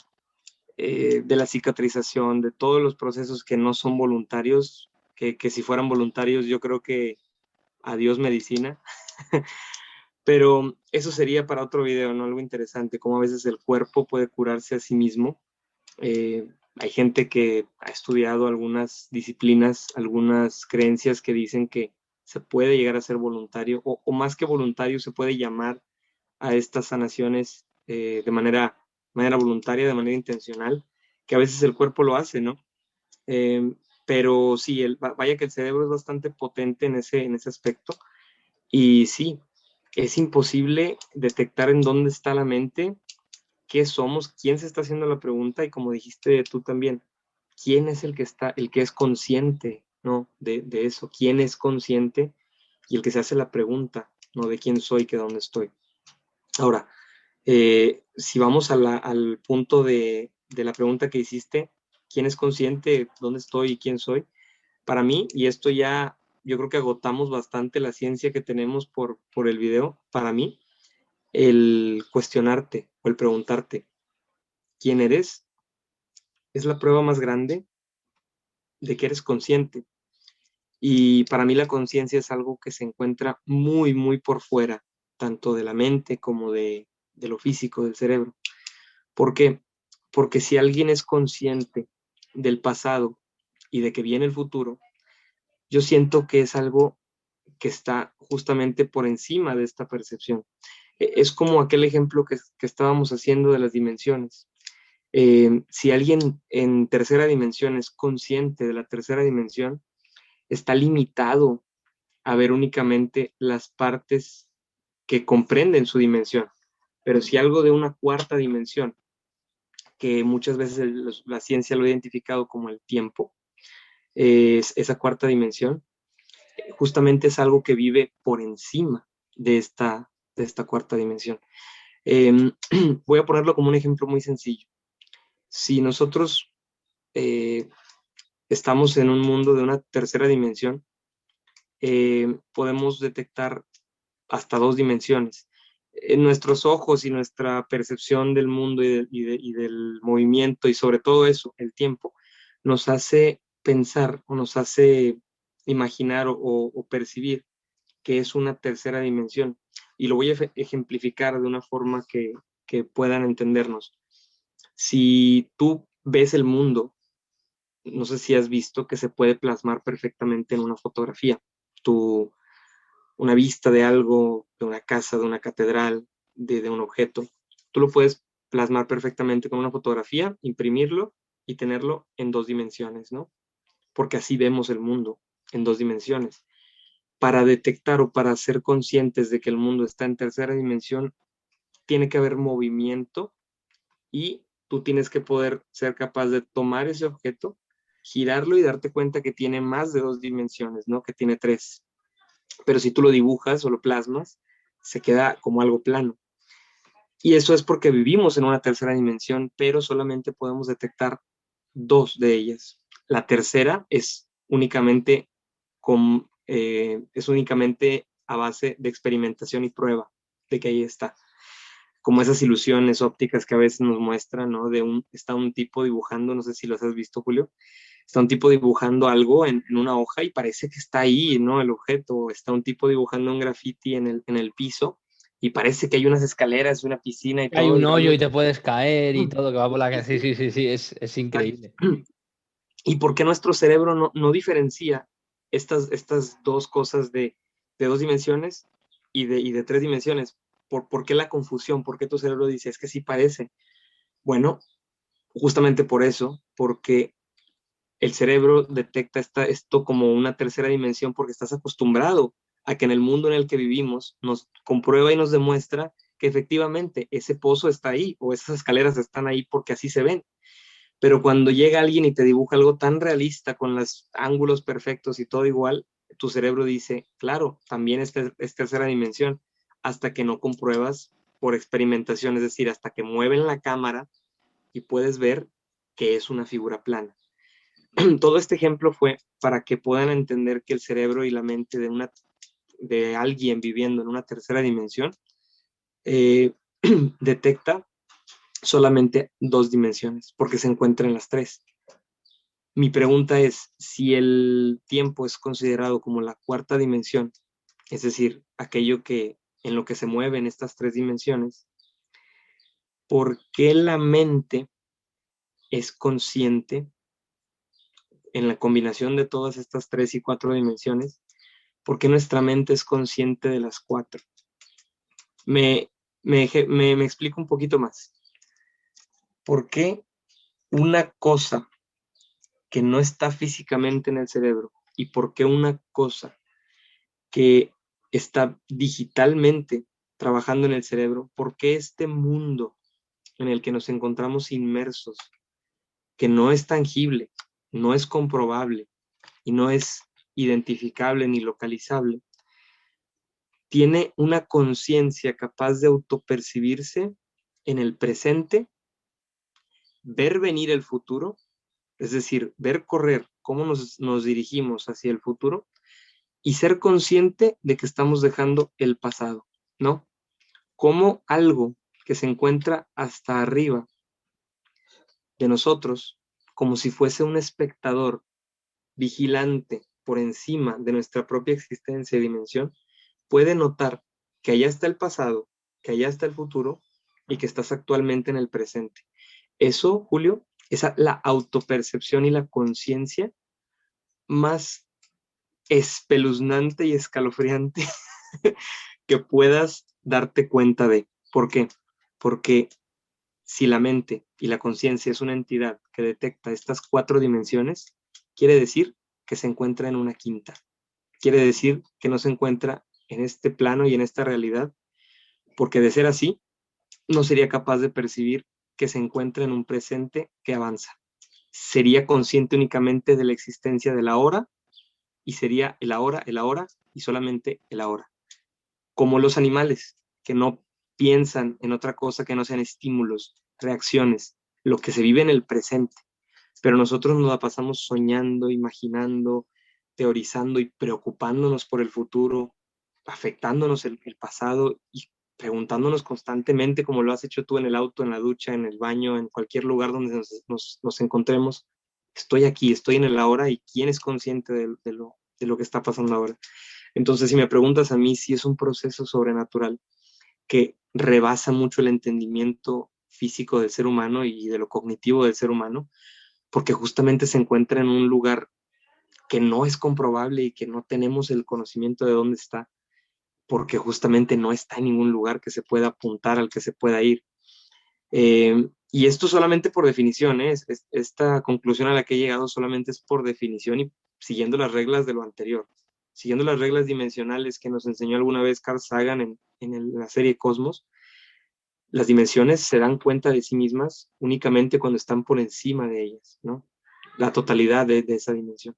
de la cicatrización, de todos los procesos que no son voluntarios, que si fueran voluntarios yo creo que adiós medicina. Pero eso sería para otro video, ¿no? Algo interesante, cómo a veces el cuerpo puede curarse a sí mismo. Hay gente que ha estudiado algunas disciplinas, algunas creencias que dicen que se puede llegar a ser voluntario, o más que voluntario, se puede llamar a estas sanaciones de manera voluntaria, de manera intencional, que a veces el cuerpo lo hace, ¿no? Pero sí, vaya que el cerebro es bastante potente en ese aspecto. Y sí, es imposible detectar en dónde está la mente, qué somos, quién se está haciendo la pregunta y como dijiste tú también, quién es el que es consciente, ¿no? De eso, quién es consciente y el que se hace la pregunta, ¿no? De quién soy, que dónde estoy. Ahora, si vamos al punto de la pregunta que hiciste, ¿quién es consciente, dónde estoy y quién soy? Para mí, y esto ya, yo creo que agotamos bastante la ciencia que tenemos por el video, para mí, el cuestionarte o el preguntarte quién eres es la prueba más grande de que eres consciente. Y para mí la conciencia es algo que se encuentra muy, muy por fuera, tanto de la mente como de lo físico, del cerebro. ¿Por qué? Porque si alguien es consciente del pasado y de que viene el futuro, yo siento que es algo que está justamente por encima de esta percepción. Es como aquel ejemplo que estábamos haciendo de las dimensiones. Si alguien en tercera dimensión es consciente de la tercera dimensión, está limitado a ver únicamente las partes que comprenden su dimensión. Pero si algo de una cuarta dimensión, que muchas veces la ciencia lo ha identificado como el tiempo, es esa cuarta dimensión, justamente es algo que vive por encima de esta cuarta dimensión. Voy a ponerlo como un ejemplo muy sencillo. Si nosotros estamos en un mundo de una tercera dimensión, podemos detectar hasta dos dimensiones. Nuestros ojos y nuestra percepción del mundo y del movimiento y sobre todo eso, el tiempo, nos hace pensar o nos hace imaginar o percibir que es una tercera dimensión. Y lo voy a ejemplificar de una forma que puedan entendernos. Si tú ves el mundo, no sé si has visto que se puede plasmar perfectamente en una fotografía. Tu, una vista de algo, de una casa, de una catedral, de un objeto. Tú lo puedes plasmar perfectamente con una fotografía, imprimirlo y tenerlo en dos dimensiones, ¿no? Porque así vemos el mundo en dos dimensiones. Para detectar o para ser conscientes de que el mundo está en tercera dimensión, tiene que haber movimiento y tú tienes que poder ser capaz de tomar ese objeto, girarlo y darte cuenta que tiene más de 2 dimensiones, ¿no? Que tiene 3. Pero si tú lo dibujas o lo plasmas, se queda como algo plano. Y eso es porque vivimos en una tercera dimensión, pero solamente podemos detectar 2 de ellas. La tercera es únicamente a base de experimentación y prueba de que ahí está. Como esas ilusiones ópticas que a veces nos muestran, ¿no? Está un tipo dibujando, no sé si los has visto, Julio, está un tipo dibujando algo en una hoja y parece que está ahí, ¿no? El objeto. Está un tipo dibujando un graffiti en el piso y parece que hay unas escaleras, una piscina y Hay todo. un Y hoyo y realmente... te puedes caer y todo que va por la calle. Sí, sí, sí, sí, es increíble. ¿Y por qué nuestro cerebro no diferencia estas 2 cosas de 2 dimensiones y de 3 dimensiones? ¿Por qué la confusión? ¿Por qué tu cerebro dice, es que sí parece? Bueno, justamente por eso, porque el cerebro detecta esto como una tercera dimensión porque estás acostumbrado a que en el mundo en el que vivimos nos comprueba y nos demuestra que efectivamente ese pozo está ahí o esas escaleras están ahí porque así se ven. Pero cuando llega alguien y te dibuja algo tan realista con los ángulos perfectos y todo igual, tu cerebro dice, claro, también es tercera dimensión, hasta que no compruebas por experimentación, es decir, hasta que mueven la cámara y puedes ver que es una figura plana. Todo este ejemplo fue para que puedan entender que el cerebro y la mente de alguien viviendo en una tercera dimensión eh, detecta solamente 2 dimensiones, porque se encuentra en las 3. Mi pregunta es, si el tiempo es considerado como la cuarta dimensión, es decir, aquello que en lo que se mueven estas 3 dimensiones, ¿por qué la mente es consciente en la combinación de todas estas 3 y 4 dimensiones? ¿Por qué nuestra mente es consciente de las 4? Me, me explico un poquito más. ¿Por qué una cosa que no está físicamente en el cerebro y por qué una cosa que está digitalmente trabajando en el cerebro, por qué este mundo en el que nos encontramos inmersos, que no es tangible, no es comprobable y no es identificable ni localizable, tiene una conciencia capaz de autopercibirse en el presente, ver venir el futuro, es decir, ver correr cómo nos dirigimos hacia el futuro y ser consciente de que estamos dejando el pasado, ¿no? Como algo que se encuentra hasta arriba de nosotros, como si fuese un espectador vigilante por encima de nuestra propia existencia y dimensión, puede notar que allá está el pasado, que allá está el futuro y que estás actualmente en el presente. Eso, Julio, es la autopercepción y la conciencia más espeluznante y escalofriante que puedas darte cuenta de. ¿Por qué? Porque si la mente y la conciencia es una entidad que detecta estas 4 dimensiones, quiere decir que se encuentra en una quinta. Quiere decir que no se encuentra en este plano y en esta realidad, porque de ser así, no sería capaz de percibir que se encuentra en un presente que avanza. Sería consciente únicamente de la existencia del ahora y sería el ahora y solamente el ahora. Como los animales, que no piensan en otra cosa que no sean estímulos, reacciones, lo que se vive en el presente. Pero nosotros nos la pasamos soñando, imaginando, teorizando y preocupándonos por el futuro, afectándonos el pasado y preguntándonos constantemente, como lo has hecho tú en el auto, en la ducha, en el baño, en cualquier lugar donde nos encontremos. Estoy aquí, estoy en el ahora y quién es consciente de lo que está pasando ahora. Entonces, si me preguntas a mí si es un proceso sobrenatural que rebasa mucho el entendimiento físico del ser humano y de lo cognitivo del ser humano, porque justamente se encuentra en un lugar que no es comprobable y que no tenemos el conocimiento de dónde está, porque justamente no está en ningún lugar que se pueda apuntar al que se pueda ir. Y esto solamente por definición, ¿eh? Esta conclusión a la que he llegado solamente es por definición y siguiendo las reglas de lo anterior, siguiendo las reglas dimensionales que nos enseñó alguna vez Carl Sagan en la serie Cosmos. las dimensiones se dan cuenta de sí mismas únicamente cuando están por encima de ellas, ¿no? La totalidad de esa dimensión.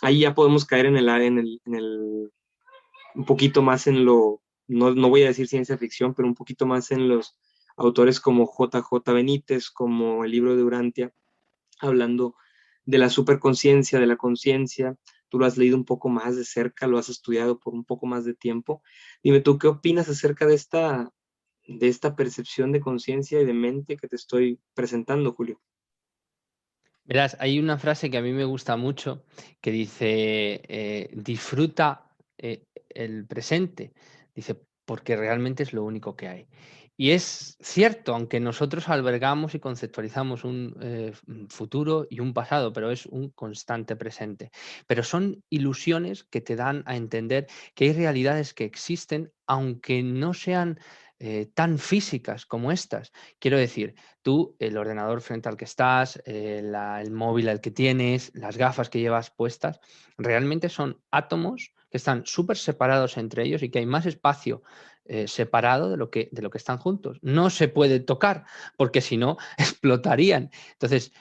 Ahí ya podemos caer en un poquito más en lo, no voy a decir ciencia ficción, pero un poquito más en los autores como J.J. Benítez, como el libro de Urantia, hablando de la superconciencia, de la conciencia. Tú lo has leído un poco más de cerca, lo has estudiado por un poco más de tiempo. Dime tú, ¿qué opinas acerca de esta percepción de conciencia y de mente que te estoy presentando, Julio? Verás, hay una frase que a mí me gusta mucho que dice, disfruta el presente, dice, porque realmente es lo único que hay. Y es cierto, aunque nosotros albergamos y conceptualizamos un futuro y un pasado, pero es un constante presente. Pero son ilusiones que te dan a entender que hay realidades que existen, aunque no sean tan físicas como estas. Quiero decir, tú, el ordenador frente al que estás, el móvil al que tienes, las gafas que llevas puestas, realmente son átomos que están súper separados entre ellos y que hay más espacio separado de lo que están juntos. No se puede tocar porque si no explotarían. Entonces,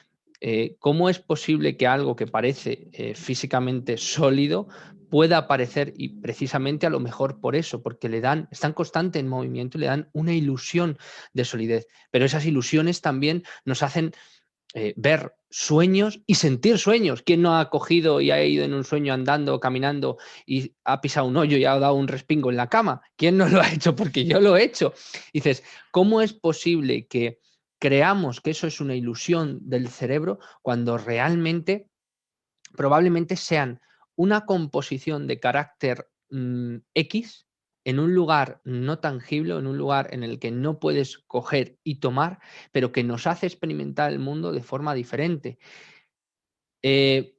¿cómo es posible que algo que parece físicamente sólido pueda aparecer? Y precisamente a lo mejor por eso, porque están constante en movimiento y le dan una ilusión de solidez. Pero esas ilusiones también nos hacen ver sueños y sentir sueños. ¿Quién no ha cogido y ha ido en un sueño andando, caminando y ha pisado un hoyo y ha dado un respingo en la cama? ¿Quién no lo ha hecho? Porque yo lo he hecho. Y dices, ¿cómo es posible que creamos que eso es una ilusión del cerebro cuando realmente probablemente sean una composición de carácter X en un lugar no tangible, en un lugar en el que no puedes coger y tomar, pero que nos hace experimentar el mundo de forma diferente? Eh,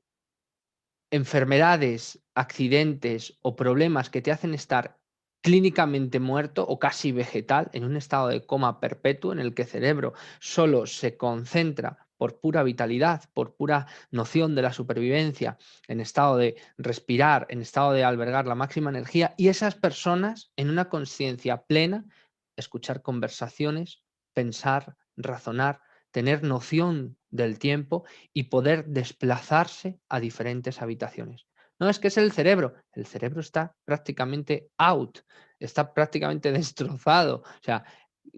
Enfermedades, accidentes o problemas que te hacen estar clínicamente muerto o casi vegetal, en un estado de coma perpetuo en el que el cerebro solo se concentra por pura vitalidad, por pura noción de la supervivencia, en estado de respirar, en estado de albergar la máxima energía, y esas personas en una conciencia plena, escuchar conversaciones, pensar, razonar, tener noción del tiempo y poder desplazarse a diferentes habitaciones. No, es que es el cerebro está prácticamente out, está prácticamente destrozado, o sea,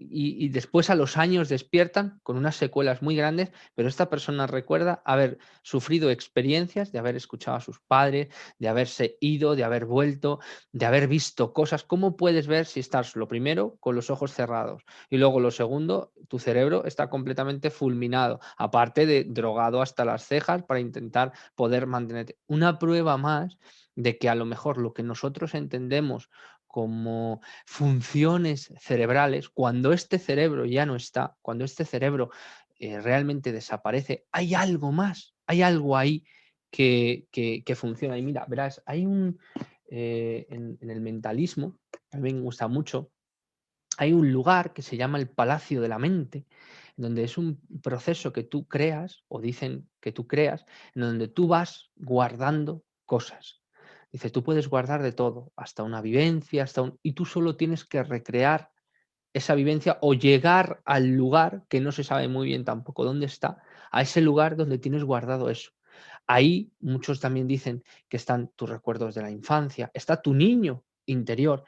y después a los años despiertan con unas secuelas muy grandes, pero esta persona recuerda haber sufrido experiencias de haber escuchado a sus padres, de haberse ido, de haber vuelto, de haber visto cosas. ¿Cómo puedes ver si estás, lo primero, con los ojos cerrados? Y luego lo segundo, tu cerebro está completamente fulminado, aparte de drogado hasta las cejas para intentar poder mantenerte. Una prueba más de que a lo mejor lo que nosotros entendemos como funciones cerebrales, cuando este cerebro ya no está, cuando este cerebro realmente desaparece, hay algo más, hay algo ahí que funciona. Y mira, verás, hay en el mentalismo, a mí me gusta mucho, hay un lugar que se llama el Palacio de la Mente, donde es un proceso que tú creas, o dicen que tú creas, en donde tú vas guardando cosas. Dice, tú puedes guardar de todo, hasta una vivencia, y tú solo tienes que recrear esa vivencia o llegar al lugar, que no se sabe muy bien tampoco dónde está, a ese lugar donde tienes guardado eso. Ahí muchos también dicen que están tus recuerdos de la infancia, está tu niño interior.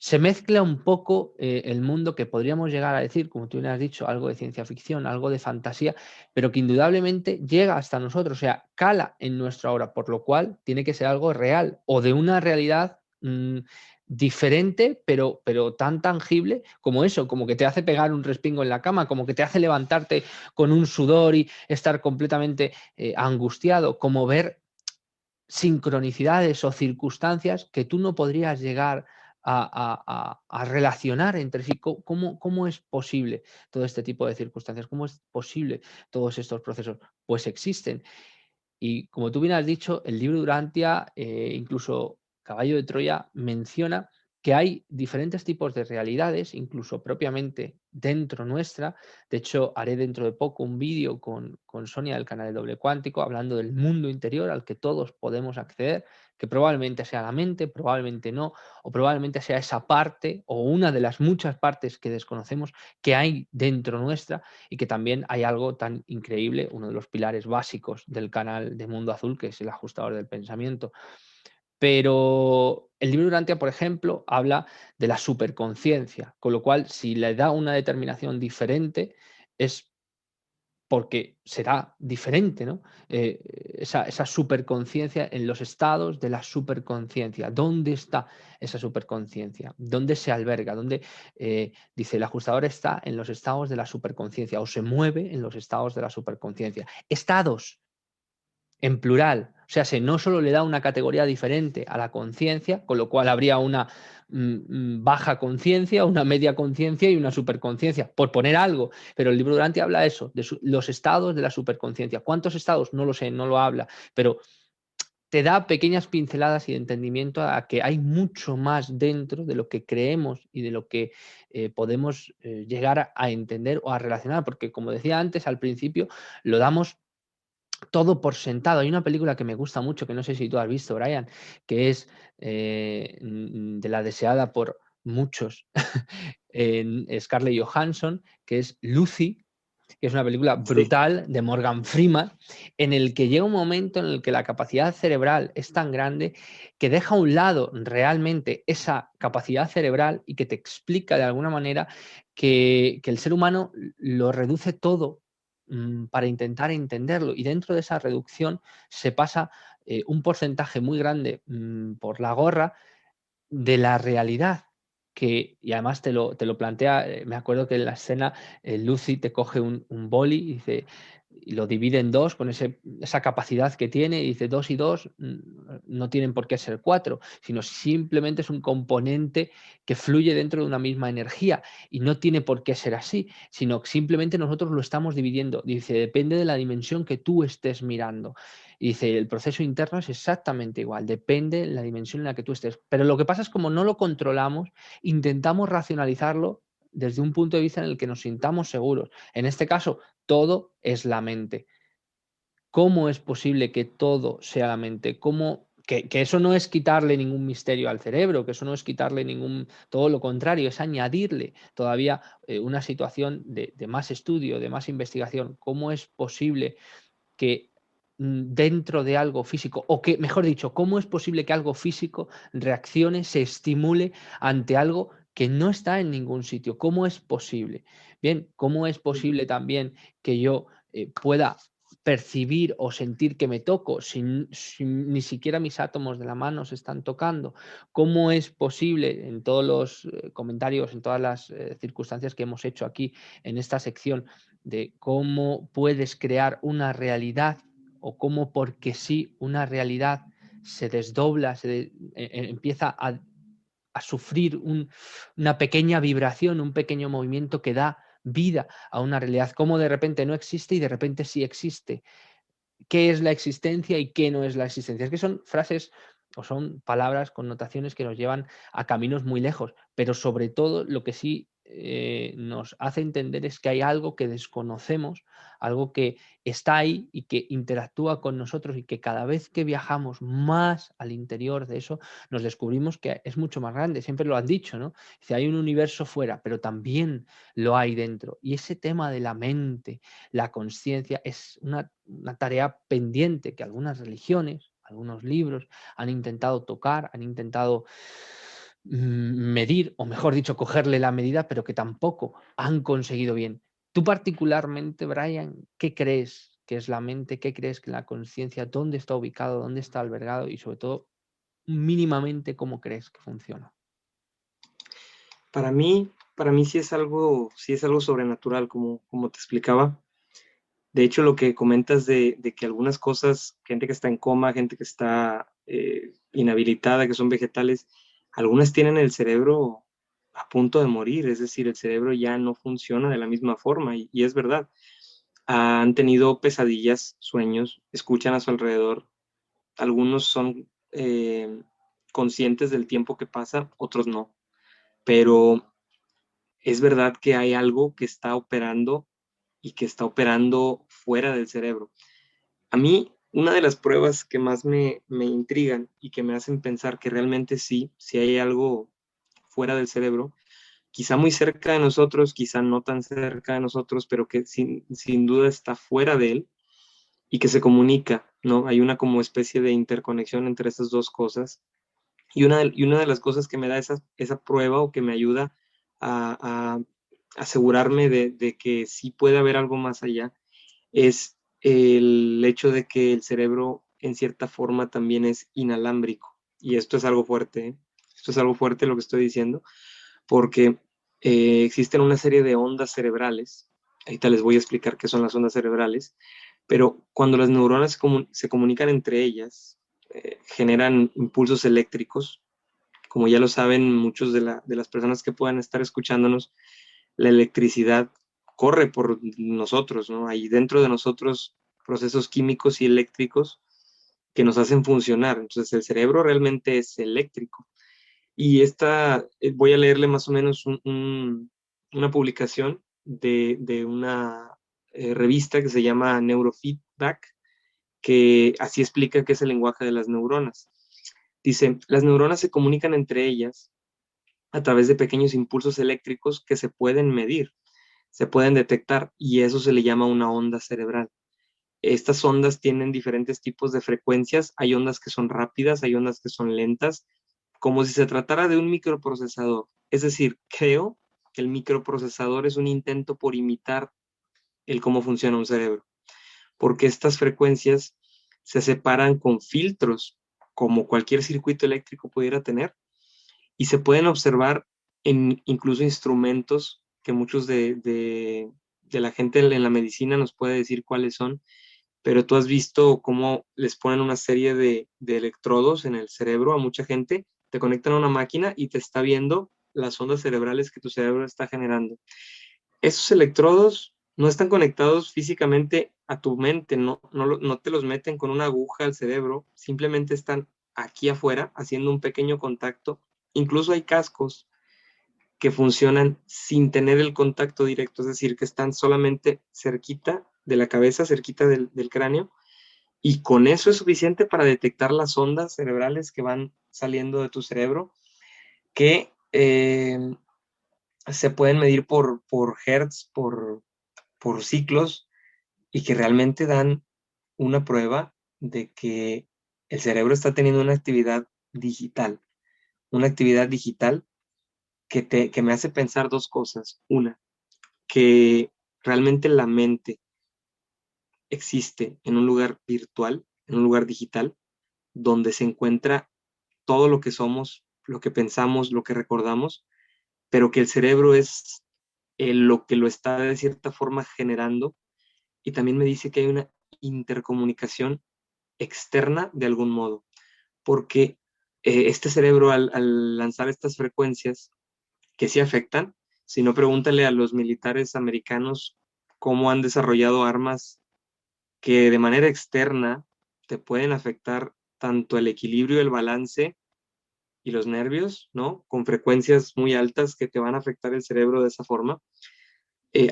Se mezcla un poco el mundo que podríamos llegar a decir, como tú bien has dicho, algo de ciencia ficción, algo de fantasía, pero que indudablemente llega hasta nosotros, o sea, cala en nuestra hora, por lo cual tiene que ser algo real o de una realidad diferente, pero tan tangible como eso, como que te hace pegar un respingo en la cama, como que te hace levantarte con un sudor y estar completamente angustiado, como ver sincronicidades o circunstancias que tú no podrías llegar a relacionar entre sí. ¿Cómo es posible todo este tipo de circunstancias? ¿Cómo es posible todos estos procesos? Pues existen. Y como tú bien has dicho, el libro de Urantia, incluso Caballo de Troya, menciona que hay diferentes tipos de realidades, incluso propiamente dentro nuestra. De hecho, haré dentro de poco un vídeo con Sonia del canal de Doble Cuántico hablando del mundo interior al que todos podemos acceder, que probablemente sea la mente, probablemente no, o probablemente sea esa parte o una de las muchas partes que desconocemos que hay dentro nuestra, y que también hay algo tan increíble, uno de los pilares básicos del canal de Mundo Azul, que es el ajustador del pensamiento. Pero el libro Urantia, por ejemplo, habla de la superconciencia, con lo cual, si le da una determinación diferente, es porque será diferente, ¿no? Esa superconciencia en los estados de la superconciencia. ¿Dónde está esa superconciencia? ¿Dónde se alberga? ¿Dónde, dice, el ajustador está en los estados de la superconciencia o se mueve en los estados de la superconciencia? Estados, en plural. O sea, no solo le da una categoría diferente a la conciencia, con lo cual habría una baja conciencia, una media conciencia y una superconciencia, por poner algo. Pero el libro Durante habla de eso, de los estados de la superconciencia. ¿Cuántos estados? No lo sé, no lo habla, pero te da pequeñas pinceladas y de entendimiento a que hay mucho más dentro de lo que creemos y de lo que podemos llegar a entender o a relacionar, porque como decía antes al principio, lo damos todo por sentado. Hay una película que me gusta mucho, que no sé si tú has visto, Brian, que es de la deseada por muchos, en Scarlett Johansson, que es Lucy, que es una película Sí. brutal de Morgan Freeman, en el que llega un momento en el que la capacidad cerebral es tan grande que deja a un lado realmente esa capacidad cerebral y que te explica de alguna manera que el ser humano lo reduce todo para intentar entenderlo, y dentro de esa reducción se pasa un porcentaje muy grande por la gorra de la realidad, y además te lo plantea, me acuerdo que en la escena Lucy te coge un boli y dice, y lo divide en dos con esa capacidad que tiene, y dice 2 y 2 no tienen por qué ser 4, sino simplemente es un componente que fluye dentro de una misma energía, y no tiene por qué ser así, sino que simplemente nosotros lo estamos dividiendo. Dice, depende de la dimensión que tú estés mirando. Y dice, el proceso interno es exactamente igual, depende de la dimensión en la que tú estés. Pero lo que pasa es como no lo controlamos, intentamos racionalizarlo desde un punto de vista en el que nos sintamos seguros. En este caso, todo es la mente. ¿Cómo es posible que todo sea la mente? Que eso no es quitarle ningún misterio al cerebro, que eso no es quitarle todo lo contrario, es añadirle todavía una situación de más estudio, de más investigación. ¿Cómo es posible que dentro de algo físico, o que, mejor dicho, cómo es posible que algo físico reaccione, se estimule ante algo que no está en ningún sitio? ¿Cómo es posible? Bien, ¿cómo es posible también que yo pueda percibir o sentir que me toco sin ni siquiera mis átomos de la mano se están tocando? ¿Cómo es posible, en todos los comentarios, en todas las circunstancias que hemos hecho aquí en esta sección, de cómo puedes crear una realidad, o cómo porque sí una realidad se desdobla, empieza a sufrir una pequeña vibración, un pequeño movimiento que da vida a una realidad, cómo de repente no existe y de repente sí existe? ¿Qué es la existencia y qué no es la existencia? Es que son frases o son palabras, connotaciones que nos llevan a caminos muy lejos, pero sobre todo lo que sí nos hace entender es que hay algo que desconocemos, algo que está ahí y que interactúa con nosotros, y que cada vez que viajamos más al interior de eso, nos descubrimos que es mucho más grande. Siempre lo han dicho, ¿no? Dice, hay un universo fuera, pero también lo hay dentro. Y ese tema de la mente, la conciencia, es una tarea pendiente que algunas religiones, algunos libros han intentado tocar, han intentado medir, o mejor dicho, cogerle la medida, pero que tampoco han conseguido bien. Tú particularmente, Brian, ¿qué crees que es la mente? ¿Qué crees que es la conciencia? ¿Dónde está ubicado? ¿Dónde está albergado? Y sobre todo, mínimamente, ¿cómo crees que funciona? Para mí sí es algo sobrenatural, como te explicaba. De hecho, lo que comentas de que algunas cosas, gente que está en coma, gente que está inhabilitada, que son vegetales, algunas tienen el cerebro a punto de morir, es decir, el cerebro ya no funciona de la misma forma, y es verdad. Han tenido pesadillas, sueños, escuchan a su alrededor. Algunos son conscientes del tiempo que pasa, otros no. Pero es verdad que hay algo que está operando y que está operando fuera del cerebro. A mí, una de las pruebas que más me intrigan y que me hacen pensar que realmente sí hay algo fuera del cerebro, quizá muy cerca de nosotros, quizá no tan cerca de nosotros, pero que sin duda está fuera de él y que se comunica, ¿no? Hay una como especie de interconexión entre esas dos cosas. Y una de las cosas que me da esa prueba o que me ayuda a asegurarme de que sí puede haber algo más allá es el hecho de que el cerebro en cierta forma también es inalámbrico. Y esto es algo fuerte, ¿eh? Esto es algo fuerte lo que estoy diciendo, porque existen una serie de ondas cerebrales. Ahorita les voy a explicar qué son las ondas cerebrales, pero cuando las neuronas se comunican entre ellas, generan impulsos eléctricos. Como ya lo saben muchos de las personas que puedan estar escuchándonos, la electricidad corre por nosotros, ¿no? Hay dentro de nosotros procesos químicos y eléctricos que nos hacen funcionar. Entonces el cerebro realmente es eléctrico. Y voy a leerle más o menos una publicación de una revista que se llama Neurofeedback, que así explica qué es el lenguaje de las neuronas. Dice, las neuronas se comunican entre ellas a través de pequeños impulsos eléctricos que se pueden medir, se pueden detectar, y eso se le llama una onda cerebral. Estas ondas tienen diferentes tipos de frecuencias, hay ondas que son rápidas, hay ondas que son lentas, como si se tratara de un microprocesador. Es decir, creo que el microprocesador es un intento por imitar el cómo funciona un cerebro, porque estas frecuencias se separan con filtros, como cualquier circuito eléctrico pudiera tener, y se pueden observar en incluso instrumentos que muchos de la gente en la medicina nos puede decir cuáles son, pero tú has visto cómo les ponen una serie de electrodos en el cerebro a mucha gente, te conectan a una máquina y te está viendo las ondas cerebrales que tu cerebro está generando. Esos electrodos no están conectados físicamente a tu mente, no te los meten con una aguja al cerebro, simplemente están aquí afuera haciendo un pequeño contacto. Incluso hay cascos que funcionan sin tener el contacto directo, es decir, que están solamente cerquita de la cabeza, cerquita del cráneo, y con eso es suficiente para detectar las ondas cerebrales que van saliendo de tu cerebro, que se pueden medir por hertz, por ciclos, y que realmente dan una prueba de que el cerebro está teniendo una actividad digital que me hace pensar dos cosas. Una, que realmente la mente existe en un lugar virtual, en un lugar digital, donde se encuentra todo lo que somos, lo que pensamos, lo que recordamos, pero que el cerebro es lo que lo está de cierta forma generando. Y también me dice que hay una intercomunicación externa de algún modo, porque este cerebro al lanzar estas frecuencias que sí afectan, si no pregúntale a los militares americanos cómo han desarrollado armas que de manera externa te pueden afectar tanto el equilibrio, el balance y los nervios, ¿no? Con frecuencias muy altas que te van a afectar el cerebro de esa forma.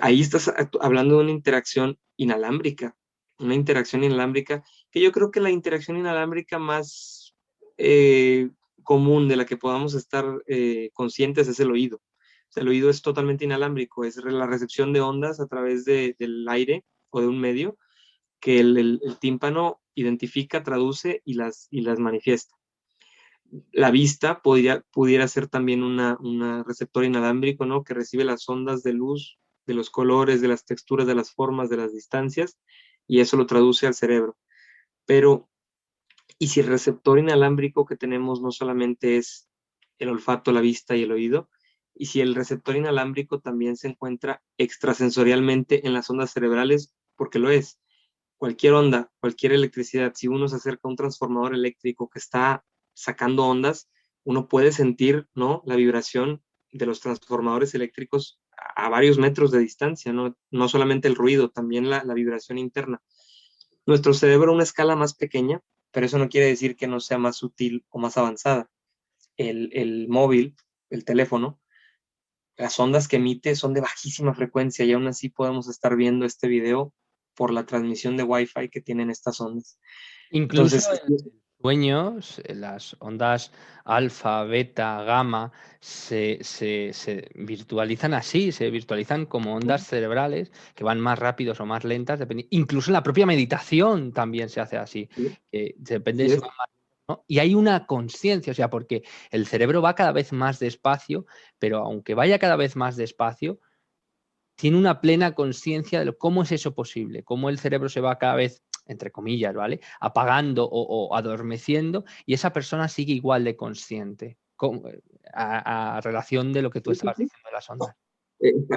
Ahí estás hablando de una interacción inalámbrica, que yo creo que la interacción inalámbrica más común de la que podamos estar conscientes es el oído. O sea, el oído es totalmente inalámbrico, es la recepción de ondas a través del aire o de un medio que el tímpano identifica, traduce y las manifiesta. La vista pudiera ser también una receptor inalámbrico, ¿no? Que recibe las ondas de luz, de los colores, de las texturas, de las formas, de las distancias, y eso lo traduce al cerebro. Pero, ¿y si el receptor inalámbrico que tenemos no solamente es el olfato, la vista y el oído? ¿Y si el receptor inalámbrico también se encuentra extrasensorialmente en las ondas cerebrales? Porque lo es. Cualquier onda, cualquier electricidad, si uno se acerca a un transformador eléctrico que está sacando ondas, uno puede sentir, ¿no?, la vibración de los transformadores eléctricos a varios metros de distancia, ¿no? No solamente el ruido, también la vibración interna. Nuestro cerebro a una escala más pequeña, pero eso no quiere decir que no sea más sutil o más avanzada. el móvil, el teléfono, las ondas que emite son de bajísima frecuencia y aún así podemos estar viendo este video por la transmisión de Wi-Fi que tienen estas ondas. Incluso Entonces, en sueños, las ondas alfa, beta, gamma se virtualizan así, se virtualizan como ondas cerebrales que van más rápidos o más lentas, incluso en la propia meditación también se hace así, que depende de así si es. va más, ¿no? Y hay una conciencia, o sea, porque el cerebro va cada vez más despacio, pero aunque vaya cada vez más despacio, tiene una plena conciencia de cómo es eso posible, cómo el cerebro se va cada vez, entre comillas, ¿vale? Apagando o adormeciendo y esa persona sigue igual de consciente a relación de lo que tú Sí, sí, estabas sí. diciendo de las ondas.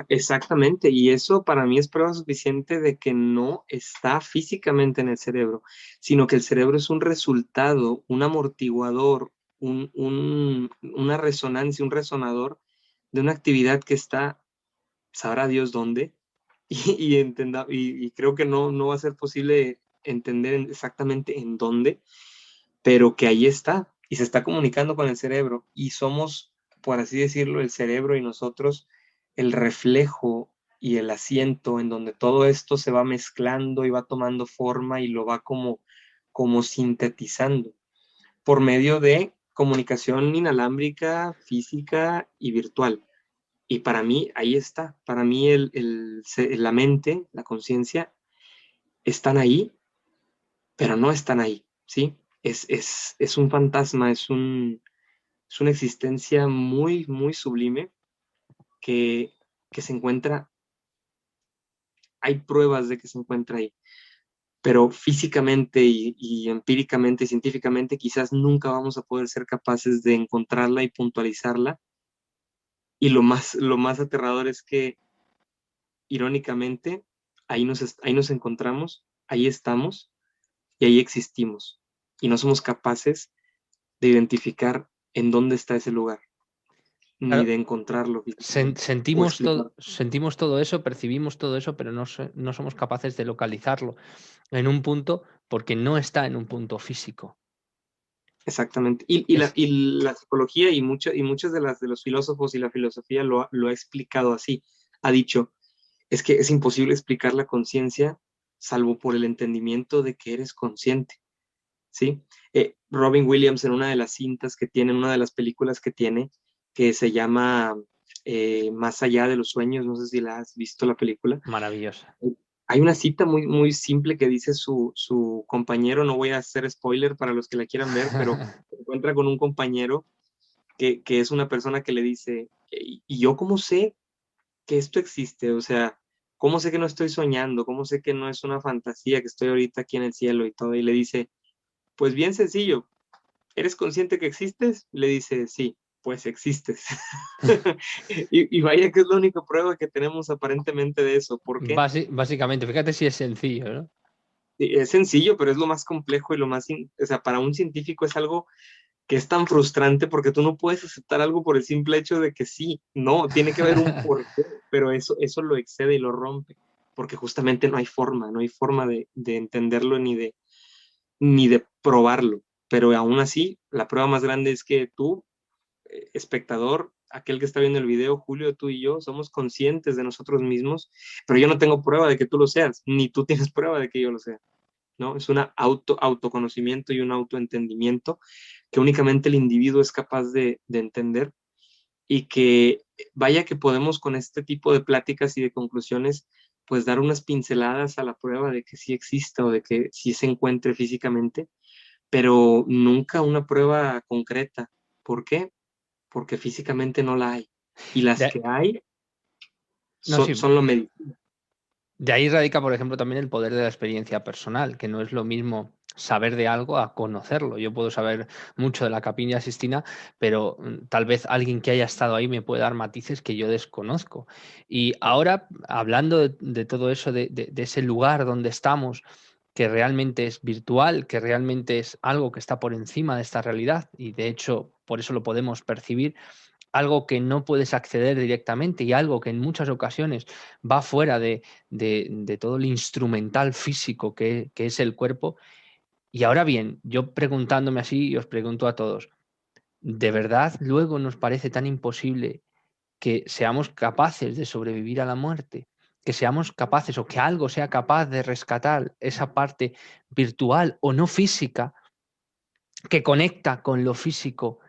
Exactamente, y eso para mí es prueba suficiente de que no está físicamente en el cerebro, sino que el cerebro es un resultado, un amortiguador, una resonancia, un resonador de una actividad que está, sabrá Dios dónde, y creo que no va a ser posible entender exactamente en dónde, pero que ahí está, y se está comunicando con el cerebro, y somos, por así decirlo, el cerebro y nosotros el reflejo y el asiento en donde todo esto se va mezclando y va tomando forma y lo va como sintetizando por medio de comunicación inalámbrica, física y virtual. Y para mí, ahí está. Para mí, la mente, la conciencia, están ahí, pero no están ahí, ¿sí? Es un fantasma, es una existencia muy, muy sublime que, que se encuentra, hay pruebas de que se encuentra ahí, pero físicamente y empíricamente y científicamente quizás nunca vamos a poder ser capaces de encontrarla y puntualizarla. Y lo más aterrador es que, irónicamente, ahí nos encontramos, ahí estamos y ahí existimos. Y no somos capaces de identificar en dónde está ese lugar, ni Claro, de encontrarlo físicamente o explicarlo. sentimos todo eso, percibimos todo eso, pero no somos capaces de localizarlo en un punto porque no está en un punto físico. Exactamente. Y la psicología y muchos de los filósofos y la filosofía lo ha explicado así. Ha dicho, es que es imposible explicar la conciencia salvo por el entendimiento de que eres consciente, ¿sí? Robin Williams en una de las cintas que tiene, en una de las películas que tiene, que se llama Más allá de los sueños, no sé si la has visto la película. Maravillosa. Hay una cita muy, muy simple que dice su compañero, no voy a hacer spoiler para los que la quieran ver, pero se encuentra con un compañero que es una persona que le dice, ¿y yo cómo sé que esto existe? O sea, ¿cómo sé que no estoy soñando? ¿Cómo sé que no es una fantasía, que estoy ahorita aquí en el cielo y todo? Y le dice, pues bien sencillo, ¿eres consciente que existes? Le dice, sí, pues existes. y vaya que es la única prueba que tenemos aparentemente de eso. ¿Por qué? Básicamente, fíjate si es sencillo, ¿no? Sí, es sencillo, pero es lo más complejo y o sea, para un científico es algo que es tan frustrante porque tú no puedes aceptar algo por el simple hecho de que sí, no, tiene que haber un porqué, pero eso lo excede y lo rompe, porque justamente no hay forma de entenderlo ni de probarlo, pero aún así, la prueba más grande es que tú, espectador, aquel que está viendo el video, Julio, tú y yo, somos conscientes de nosotros mismos, pero yo no tengo prueba de que tú lo seas, ni tú tienes prueba de que yo lo sea. ¿No? Es un autoconocimiento y un autoentendimiento que únicamente el individuo es capaz de entender y que vaya que podemos con este tipo de pláticas y de conclusiones pues dar unas pinceladas a la prueba de que sí exista o de que sí se encuentre físicamente, pero nunca una prueba concreta. ¿Por qué? Porque físicamente no la hay. Y las De, que hay no, sí, son lo medicina. de ahí radica, por ejemplo, también el poder de la experiencia personal, que no es lo mismo saber de algo a conocerlo. Yo puedo saber mucho de la Capilla Sistina, pero tal vez alguien que haya estado ahí me puede dar matices que yo desconozco. Y ahora, hablando de todo eso, de ese lugar donde estamos, que realmente es virtual, que realmente es algo que está por encima de esta realidad, y de hecho por eso lo podemos percibir, algo que no puedes acceder directamente y algo que en muchas ocasiones va fuera de todo el instrumental físico que es el cuerpo. Y ahora bien, yo preguntándome así, y os pregunto a todos, ¿de verdad luego nos parece tan imposible que seamos capaces de sobrevivir a la muerte? Que seamos capaces o que algo sea capaz de rescatar esa parte virtual o no física que conecta con lo físico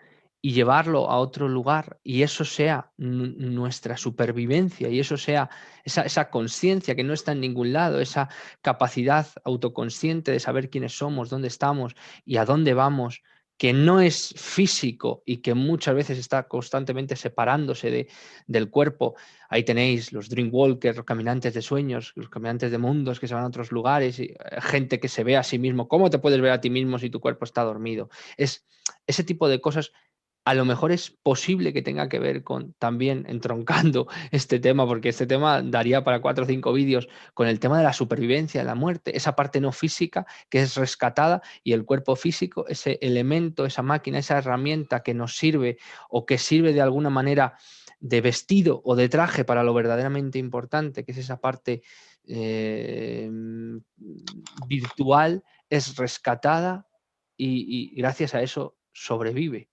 y llevarlo a otro lugar y eso sea nuestra supervivencia y eso sea esa conciencia que no está en ningún lado, esa capacidad autoconsciente de saber quiénes somos, dónde estamos y a dónde vamos, que no es físico y que muchas veces está constantemente separándose del cuerpo. Ahí tenéis los dreamwalkers, los caminantes de sueños, los caminantes de mundos que se van a otros lugares, y, gente que se ve a sí mismo. ¿Cómo te puedes ver a ti mismo si tu cuerpo está dormido? Es ese tipo de cosas. A lo mejor es posible que tenga que ver con también entroncando este tema, porque este tema daría para 4 o 5 vídeos con el tema de la supervivencia, de la muerte, esa parte no física que es rescatada y el cuerpo físico, ese elemento, esa máquina, esa herramienta que nos sirve o que sirve de alguna manera de vestido o de traje para lo verdaderamente importante, que es esa parte virtual, es rescatada y gracias a eso sobrevive.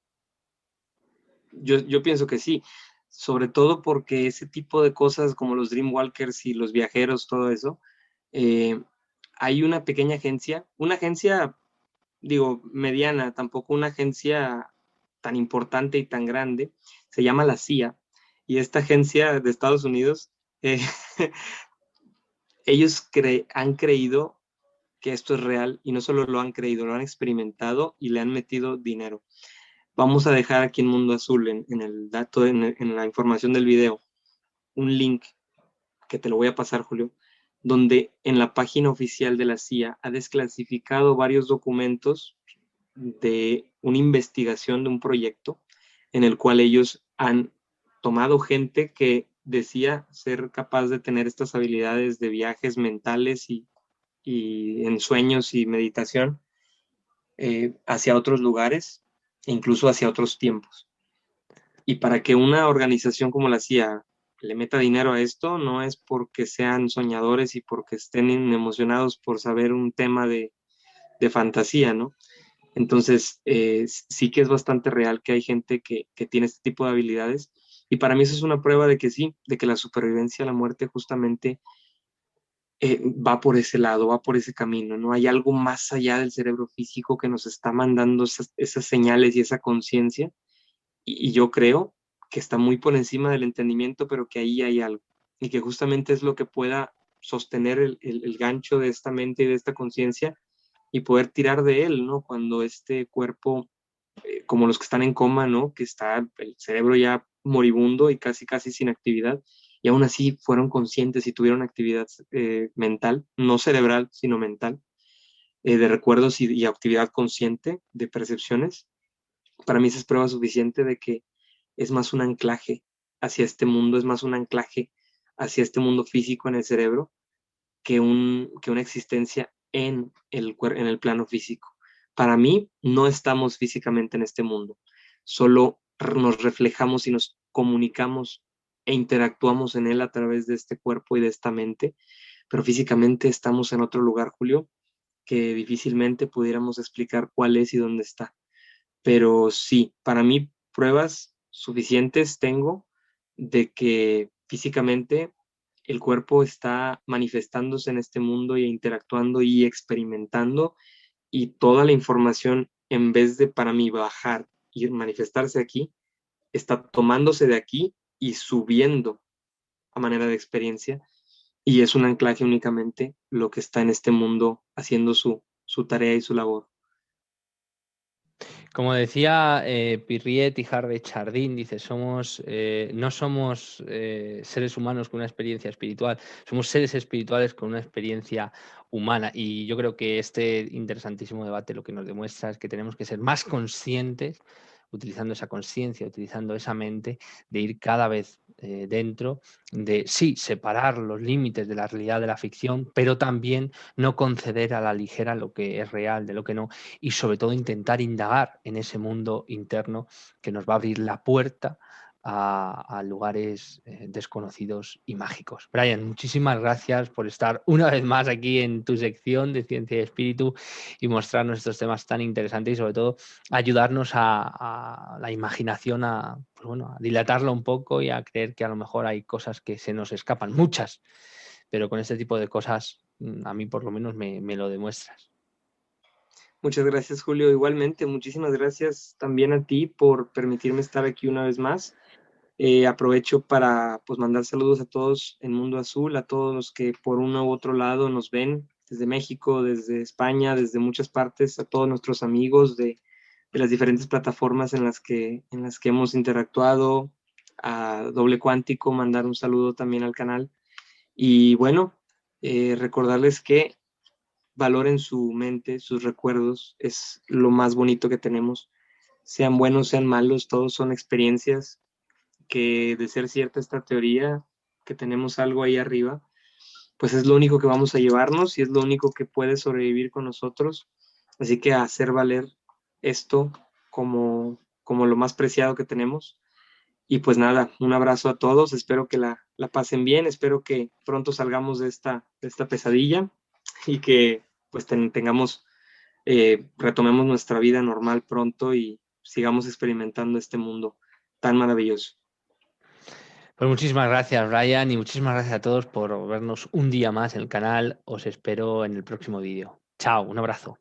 Yo pienso que sí, sobre todo porque ese tipo de cosas como los Dreamwalkers y los viajeros, todo eso, eh, hay una agencia, digo, mediana, tampoco una agencia tan importante y tan grande, se llama la CIA, y esta agencia de Estados Unidos, eh, ellos han creído que esto es real y no solo lo han creído, lo han experimentado y le han metido dinero. Vamos a dejar aquí en Mundo Azul, en el dato, en la información del video, un link que te lo voy a pasar, Julio, donde en la página oficial de la CIA ha desclasificado varios documentos de una investigación de un proyecto en el cual ellos han tomado gente que decía ser capaz de tener estas habilidades de viajes mentales y en sueños y meditación hacia otros lugares e incluso hacia otros tiempos. Y para que una organización como la CIA le meta dinero a esto, no es porque sean soñadores y porque estén emocionados por saber un tema de fantasía, ¿no? Entonces, sí que es bastante real que hay gente que tiene este tipo de habilidades. Y para mí eso es una prueba de que sí, de que la supervivencia a la muerte justamente va por ese lado, va por ese camino, ¿no? Hay algo más allá del cerebro físico que nos está mandando esas señales y esa conciencia. Y yo creo que está muy por encima del entendimiento, pero que ahí hay algo. Y que justamente es lo que pueda sostener el gancho de esta mente y de esta conciencia y poder tirar de él, ¿no? Cuando este cuerpo, como los que están en coma, ¿no? Que está el cerebro ya moribundo y casi, casi sin actividad, y aún así fueron conscientes y tuvieron actividad mental, no cerebral, sino mental, de recuerdos y actividad consciente de percepciones. Para mí esa es prueba suficiente de que es más un anclaje hacia este mundo, es más un anclaje hacia este mundo físico en el cerebro que una existencia en el plano físico. Para mí, no estamos físicamente en este mundo, solo nos reflejamos y nos comunicamos e interactuamos en él a través de este cuerpo y de esta mente, pero físicamente estamos en otro lugar, Julio, que difícilmente pudiéramos explicar cuál es y dónde está. Pero sí, para mí pruebas suficientes tengo de que físicamente el cuerpo está manifestándose en este mundo y interactuando y experimentando y toda la información en vez de para mí bajar y manifestarse aquí, está tomándose de aquí y subiendo a manera de experiencia y es un anclaje únicamente lo que está en este mundo haciendo su tarea y su labor. Como decía Pirriet y Harvey Chardin, dice, no somos seres humanos con una experiencia espiritual, somos seres espirituales con una experiencia humana. Y yo creo que este interesantísimo debate lo que nos demuestra es que tenemos que ser más conscientes, utilizando esa conciencia, utilizando esa mente, de ir cada vez dentro, de sí, separar los límites de la realidad de la ficción, pero también no conceder a la ligera lo que es real, de lo que no, y sobre todo intentar indagar en ese mundo interno que nos va a abrir la puerta a lugares desconocidos y mágicos. Brian, muchísimas gracias por estar una vez más aquí en tu sección de Ciencia y Espíritu y mostrarnos estos temas tan interesantes y sobre todo ayudarnos a la imaginación pues bueno, a dilatarla un poco y a creer que a lo mejor hay cosas que se nos escapan, muchas, pero con este tipo de cosas a mí por lo menos me lo demuestras. Muchas gracias, Julio. Igualmente, muchísimas gracias también a ti por permitirme estar aquí una vez más. Aprovecho para pues, mandar saludos a todos en Mundo Azul, a todos los que por uno u otro lado nos ven, desde México, desde España, desde muchas partes, a todos nuestros amigos de las diferentes plataformas en las que hemos interactuado, a Doble Cuántico, mandar un saludo también al canal. Y bueno, recordarles que valoren su mente, sus recuerdos, es lo más bonito que tenemos. Sean buenos, sean malos, todos son experiencias que de ser cierta esta teoría, que tenemos algo ahí arriba, pues es lo único que vamos a llevarnos y es lo único que puede sobrevivir con nosotros. Así que a hacer valer esto como lo más preciado que tenemos. Y pues nada, un abrazo a todos, espero que la pasen bien, espero que pronto salgamos de esta pesadilla y que pues tengamos, retomemos nuestra vida normal pronto y sigamos experimentando este mundo tan maravilloso. Pues muchísimas gracias, Brian, y muchísimas gracias a todos por vernos un día más en el canal. Os espero en el próximo vídeo. Chao, un abrazo.